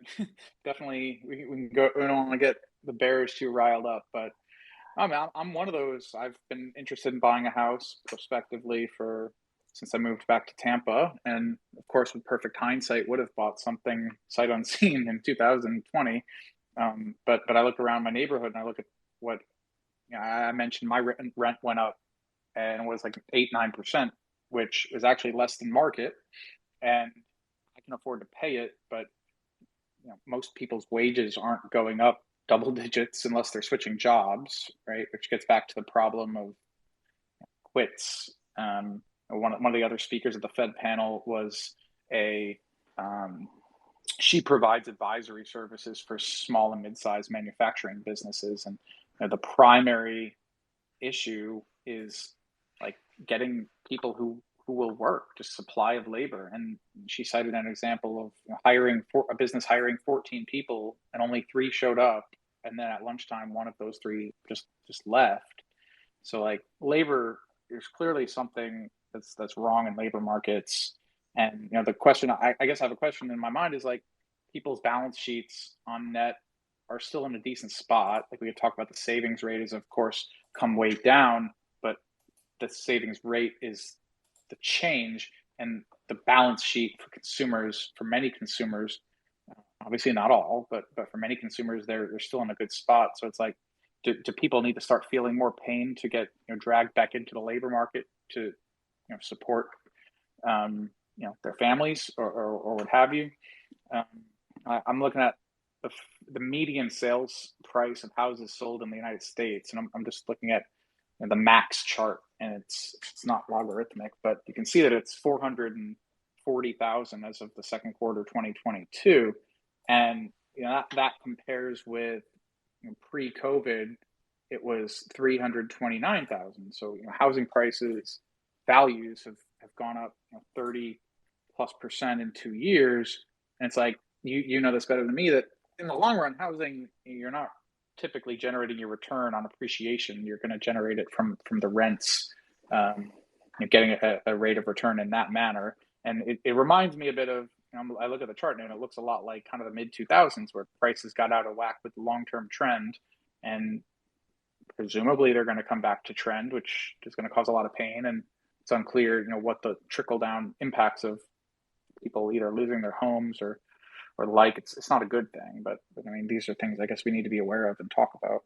Definitely, we can go. We don't want to get the bears too riled up, but I mean, I'm one of those. I've been interested in buying a house prospectively for since I moved back to Tampa, and of course, with perfect hindsight, would have bought something sight unseen in 2020. But I look around my neighborhood and I look at what I mentioned. My rent went up and it was like 8-9%, which is actually less than market, and I can afford to pay it. But most people's wages aren't going up double digits unless they're switching jobs, right? Which gets back to the problem of quits. One of the other speakers at the Fed panel was a she provides advisory services for small and mid-sized manufacturing businesses, and the primary issue is like getting people who will work, just supply of labor. And she cited an example of hiring for a business hiring 14 people and only 3 showed up, and then at lunchtime one of those 3 just left. So like labor, there's clearly something that's wrong in labor markets. And the question, I guess I have a question in my mind is like, people's balance sheets on net are still in a decent spot. Like we had talked about, the savings rate is of course come way down, but the savings rate is the change, and the balance sheet for consumers, for many consumers, obviously not all, but for many consumers, they're still in a good spot. So it's like, do people need to start feeling more pain to get dragged back into the labor market to support their families or what have you? I'm looking at the median sales price of houses sold in the United States, and I'm just looking at the max chart, and it's not logarithmic, but you can see that it's 440,000 as of the second quarter 2022, and that compares with pre-COVID, it was 329,000. So housing prices, values have gone up 30+% in 2 years, and it's like you know this better than me that in the long run, housing, you're not typically generating your return on appreciation. You're going to generate it from the rents, getting a rate of return in that manner. And it reminds me a bit of, I look at the chart and it looks a lot like kind of the mid 2000s where prices got out of whack with the long-term trend, and presumably they're going to come back to trend, which is going to cause a lot of pain. And it's unclear, what the trickle down impacts of people either losing their homes or like it's not a good thing, but I mean, these are things I guess we need to be aware of and talk about.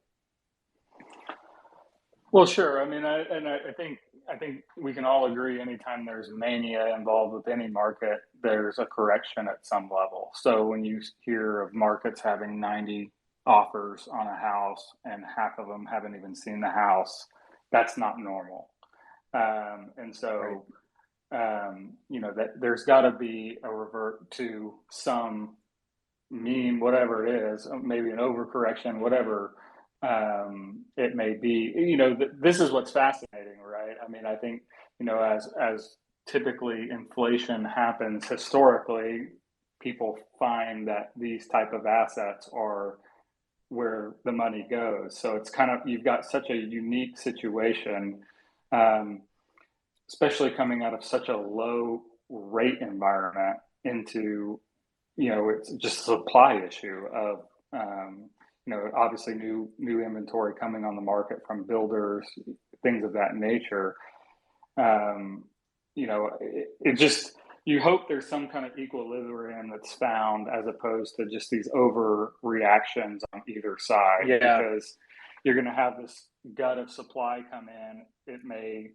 Well, sure. I mean, I think we can all agree anytime there's mania involved with any market, there's a correction at some level. So when you hear of markets having 90 offers on a house and half of them haven't even seen the house, that's not normal. And so, that there's got to be a revert to some mean, whatever it is, maybe an overcorrection, whatever it may be. This is what's fascinating, right? I mean, I think as typically inflation happens historically, people find that these type of assets are where the money goes. So it's kind of, you've got such a unique situation, especially coming out of such a low rate environment into it's just a supply issue of, obviously new inventory coming on the market from builders, things of that nature. It just, you hope there's some kind of equilibrium that's found as opposed to just these overreactions on either side. Yeah. Because you're going to have this gut of supply come in. It may,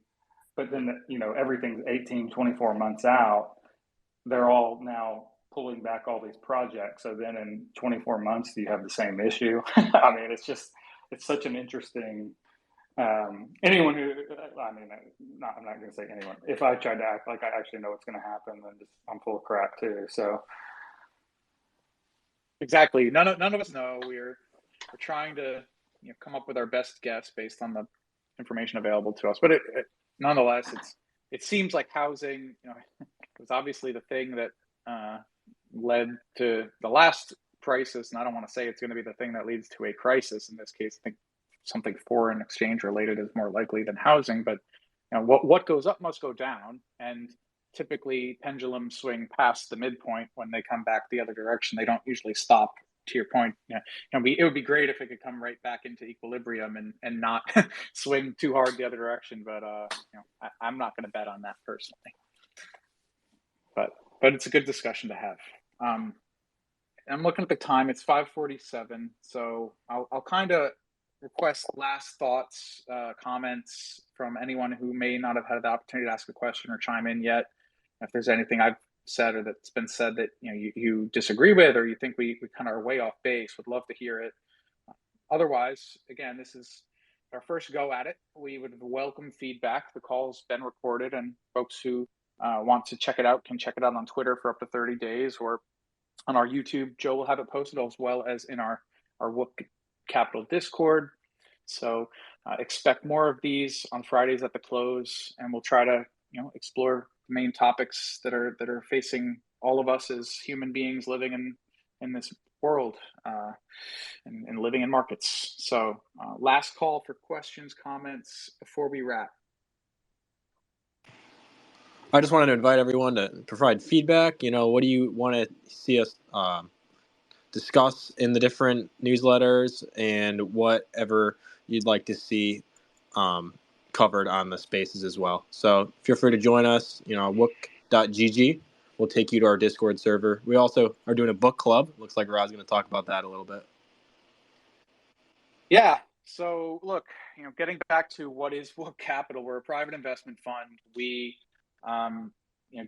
but then, everything's 18, 24 months out. They're all now pulling back all these projects. So then in 24 months, do you have the same issue? I mean, it's such an interesting, anyone who, I'm not going to say anyone. If I tried to act like I actually know what's going to happen, then I'm full of crap too. So. Exactly. None of us know. We're trying to come up with our best guess based on the information available to us. But nonetheless, it seems like housing, was obviously the thing that led to the last crisis, and I don't want to say it's going to be the thing that leads to a crisis. In this case, I think something foreign exchange related is more likely than housing. But what goes up must go down, and typically pendulums swing past the midpoint when they come back the other direction. They don't usually stop. To your point, it would be great if it could come right back into equilibrium and not swing too hard the other direction. But I'm not going to bet on that personally. But it's a good discussion to have. I'm looking at the time; it's 5:47. So I'll kind of request last thoughts, comments from anyone who may not have had the opportunity to ask a question or chime in yet. If there's anything I've said or that's been said that you disagree with, or you think we kind of are way off base, would love to hear it. Otherwise, again, this is our first go at it. We would welcome feedback. The call's been recorded, and folks who want to check it out can check it out on Twitter for up to 30 days or on our YouTube. Joe will have it posted, as well as in our Wook Capital Discord. So expect more of these on Fridays at the close, and we'll try to explore the main topics that are facing all of us as human beings living in this world and living in markets. So last call for questions, comments before we wrap. I just wanted to invite everyone to provide feedback. What do you want to see us discuss in the different newsletters, and whatever you'd like to see covered on the spaces as well. So feel free to join us, wook.gg. We'll take you to our Discord server. We also are doing a book club. Looks like Rod's going to talk about that a little bit. Yeah. So look, getting back to what is Wook Capital, we're a private investment fund. We,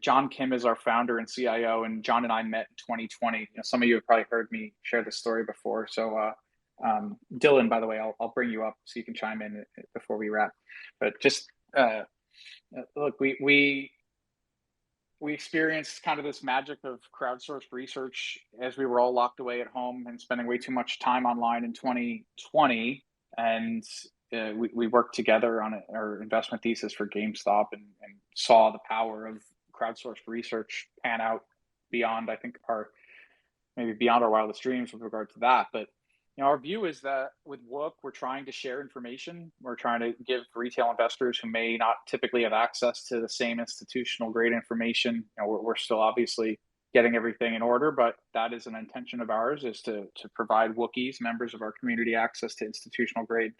John Kim is our founder and CIO, and John and I met in 2020. Some of you have probably heard me share this story before. So Dylan, by the way, I'll bring you up so you can chime in before we wrap. But just look, we experienced kind of this magic of crowdsourced research as we were all locked away at home and spending way too much time online in 2020. And we worked together on our investment thesis for GameStop and saw the power of crowdsourced research pan out beyond, I think, beyond our wildest dreams with regard to that. But our view is that with Wook, we're trying to share information. We're trying to give retail investors who may not typically have access to the same institutional grade information. We're still obviously getting everything in order, but that is an intention of ours, is to provide Wookiees, members of our community, access to institutional grade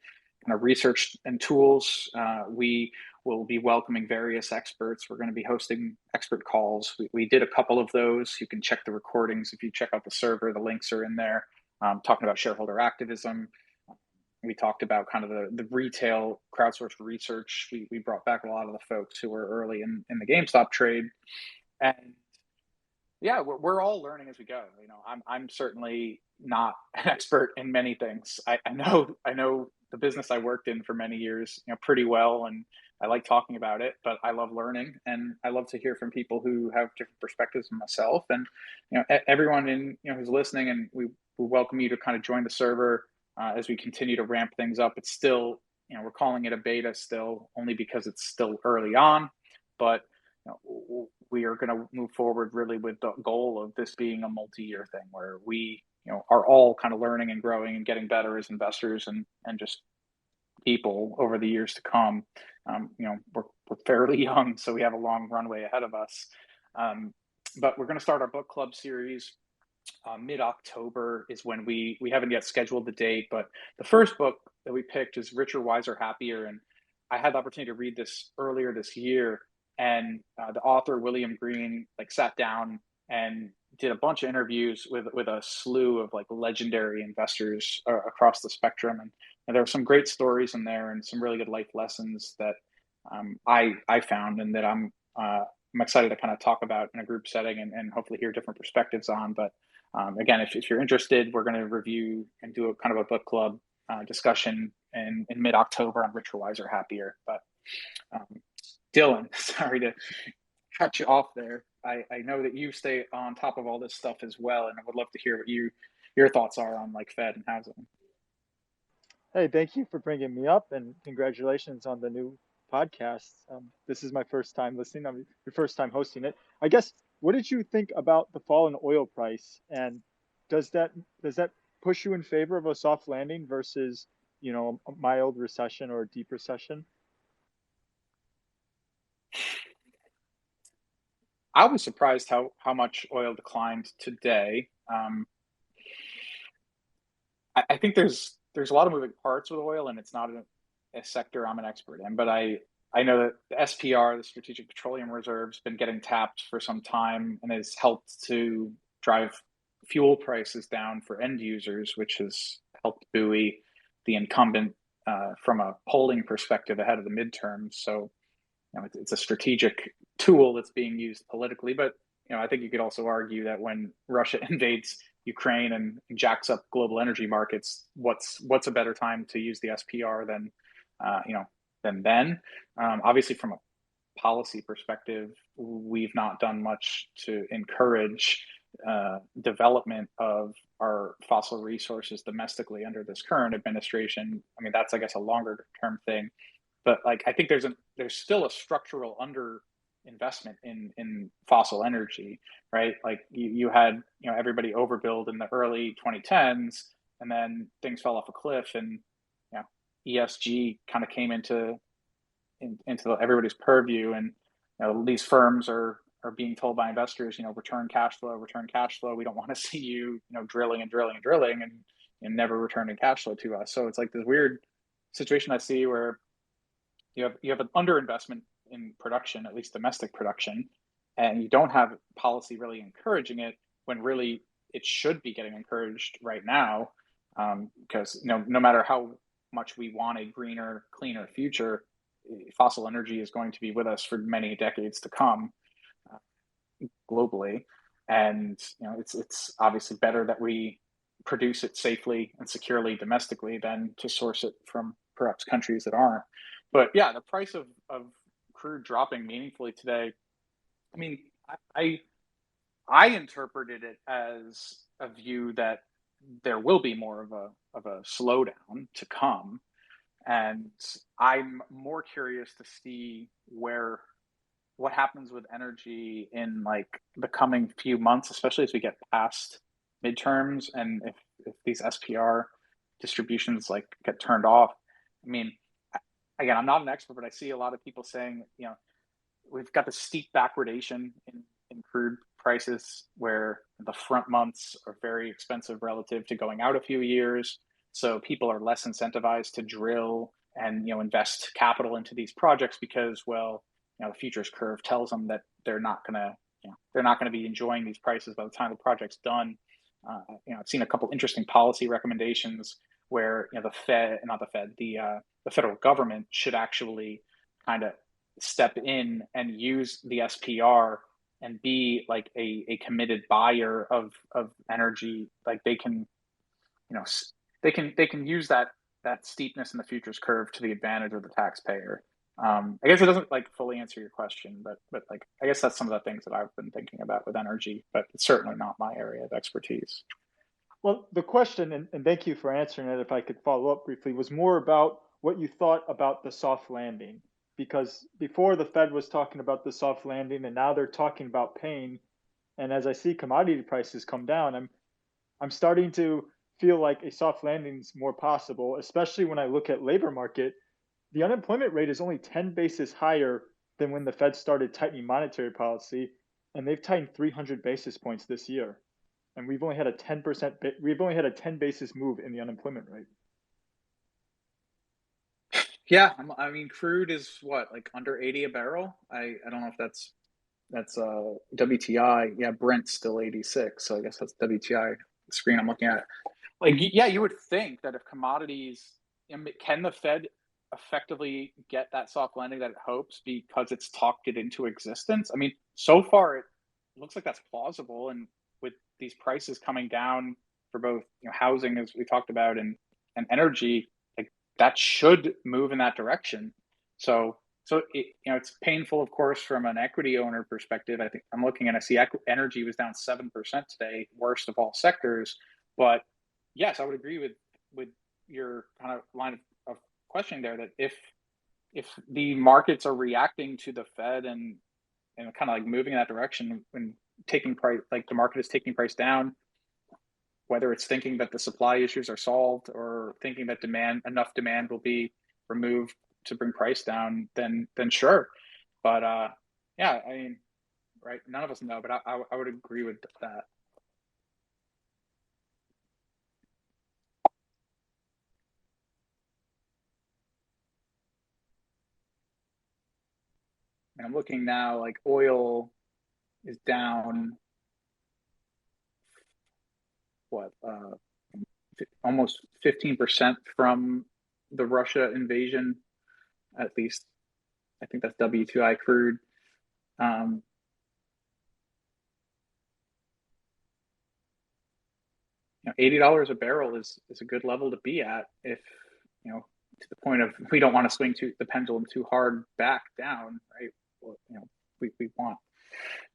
kind of research and tools. We will be welcoming various experts. We're going to be hosting expert calls. We did a couple of those. You can check the recordings if you check out the server. The links are in there. Talking about shareholder activism. We talked about kind of the retail crowdsourced research. We brought back a lot of the folks who were early in the GameStop trade. And yeah, we're all learning as we go. I'm certainly not an expert in many things. I know the business I worked in for many years, pretty well, and I like talking about it, but I love learning, and I love to hear from people who have different perspectives than myself. And everyone who's listening, and we welcome you to kind of join the server as we continue to ramp things up. It's still, we're calling it a beta still, only because it's still early on, but we are going to move forward really with the goal of this being a multi-year thing where we are all kind of learning and growing and getting better as investors and just people over the years to come. We're fairly young, so we have a long runway ahead of us. But we're going to start our book club series mid-October is when we haven't yet scheduled the date, but the first book that we picked is Richer, Wiser, Happier. And I had the opportunity to read this earlier this year, and the author, William Green, sat down and did a bunch of interviews with a slew of legendary investors across the spectrum. And there were some great stories in there and some really good life lessons that I found, and that I'm excited to kind of talk about in a group setting and hopefully hear different perspectives on. But again, if you're interested, we're going to review and do a kind of a book club discussion in mid-October on Richer, Wiser, Happier. But Dylan, sorry to cut you off there. I know that you stay on top of all this stuff as well, and I would love to hear what your thoughts are on Fed and housing. Hey, thank you for bringing me up, and congratulations on the new podcast. This is my first time listening. I'm your first time hosting it. I guess, what did you think about the fall in oil price, and does that push you in favor of a soft landing versus a mild recession or a deep recession? I was surprised how much oil declined today. I think there's a lot of moving parts with oil, and it's not a sector I'm an expert in. But I know that the SPR, the Strategic Petroleum Reserve, has been getting tapped for some time and has helped to drive fuel prices down for end users, which has helped buoy the incumbent from a polling perspective ahead of the midterms. So, it's a strategic tool that's being used politically. But I think you could also argue that when Russia invades Ukraine and jacks up global energy markets, what's a better time to use the SPR than then? Obviously, from a policy perspective, we've not done much to encourage development of our fossil resources domestically under this current administration. I mean, that's, I guess, a longer term thing. But I think there's still a structural under investment in fossil energy, right? Like you had everybody overbuild in the early 2010s, and then things fell off a cliff, and ESG kind of came into everybody's purview, and these firms are being told by investors, return cash flow. We don't want to see you drilling and never returning cash flow to us. So it's like this weird situation I see where you have an underinvestment in production, at least domestic production, and you don't have policy really encouraging it when really it should be getting encouraged right now, because no matter how much we want a greener, cleaner future, fossil energy is going to be with us for many decades to come globally, and it's obviously better that we produce it safely and securely domestically than to source it from perhaps countries that aren't. But yeah, the price of crude dropping meaningfully today, I mean, I interpreted it as a view that there will be more of a slowdown to come, and I'm more curious to see what happens with energy in the coming few months, especially as we get past midterms, and if these SPR distributions get turned off. I mean, again, I'm not an expert, but I see a lot of people saying, we've got the steep backwardation in crude prices where the front months are very expensive relative to going out a few years. So people are less incentivized to drill and, invest capital into these projects because, the futures curve tells them that they're not going to be enjoying these prices by the time the project's done. I've seen a couple interesting policy recommendations where the federal government should actually kind of step in and use the SPR and be a committed buyer of energy. Like they can use that steepness in the futures curve to the advantage of the taxpayer. I guess it doesn't fully answer your question, but I guess that's some of the things that I've been thinking about with energy, but it's certainly not my area of expertise. Well, the question, and thank you for answering it, if I could follow up briefly, was more about what you thought about the soft landing. Because before the Fed was talking about the soft landing, and now they're talking about pain. And as I see commodity prices come down, I'm starting to feel like a soft landing is more possible, especially when I look at labor market. The unemployment rate is only 10 basis higher than when the Fed started tightening monetary policy, and they've tightened 300 basis points this year. And we've only had a 10 basis move in the unemployment rate. Yeah, I mean, crude is under 80 a barrel. I don't know if that's WTI. Yeah, Brent's still 86, so I guess that's WTI screen I'm looking at. You would think that if commodities, can the Fed effectively get that soft landing that it hopes because it's talked it into existence? I mean, so far it looks like that's plausible, and with these prices coming down for both housing, as we talked about, and energy, that should move in that direction. So it's painful, of course, from an equity owner perspective. I think I'm looking and I see energy was down 7% today, worst of all sectors. But yes, I would agree with your kind of line of questioning there, that if the markets are reacting to the Fed and kind of moving in that direction and taking price, the market is taking price down, whether it's thinking that the supply issues are solved or thinking that enough demand will be removed to bring price down, then sure. But yeah, I mean, right? None of us know, but I would agree with that. And I'm looking now, like oil is down what almost 15% from the Russia invasion. At least I think that's WTI crude. Um, $80 a barrel is a good level to be at if to the point of we don't want to swing the pendulum too hard back down, right? Well,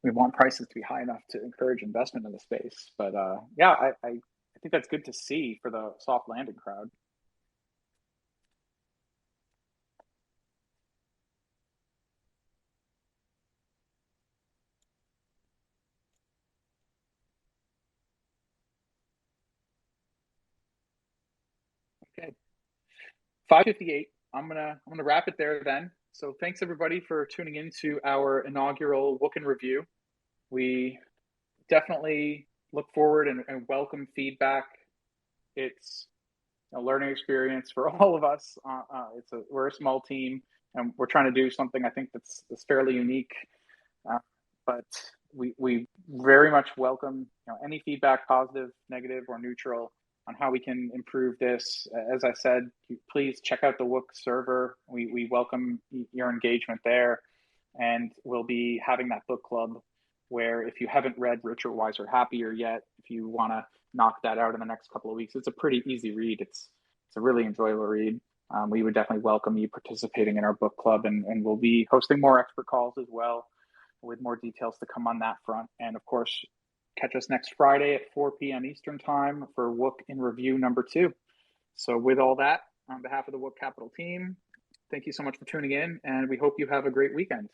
we want prices to be high enough to encourage investment in the space. But yeah, I think that's good to see for the soft landing crowd. Okay, 5:58. I'm gonna wrap it there then. So thanks everybody for tuning in to our inaugural Wook in Review. We definitely look forward and welcome feedback. It's a learning experience for all of us. We're a small team, and we're trying to do something I think that's fairly unique. But we very much welcome any feedback, positive, negative, or neutral, on how we can improve this. As I said, please check out the Wook server. We welcome your engagement there, and we'll be having that book club where if you haven't read Richer, Wiser, Happier yet, if you want to knock that out in the next couple of weeks, it's a pretty easy read. It's a really enjoyable read. We would definitely welcome you participating in our book club, and we'll be hosting more expert calls as well, with more details to come on that front. And of course, catch us next Friday at 4 p.m. Eastern time for Wook in Review number 2. So with all that, on behalf of the Wook Capital team, thank you so much for tuning in, and we hope you have a great weekend.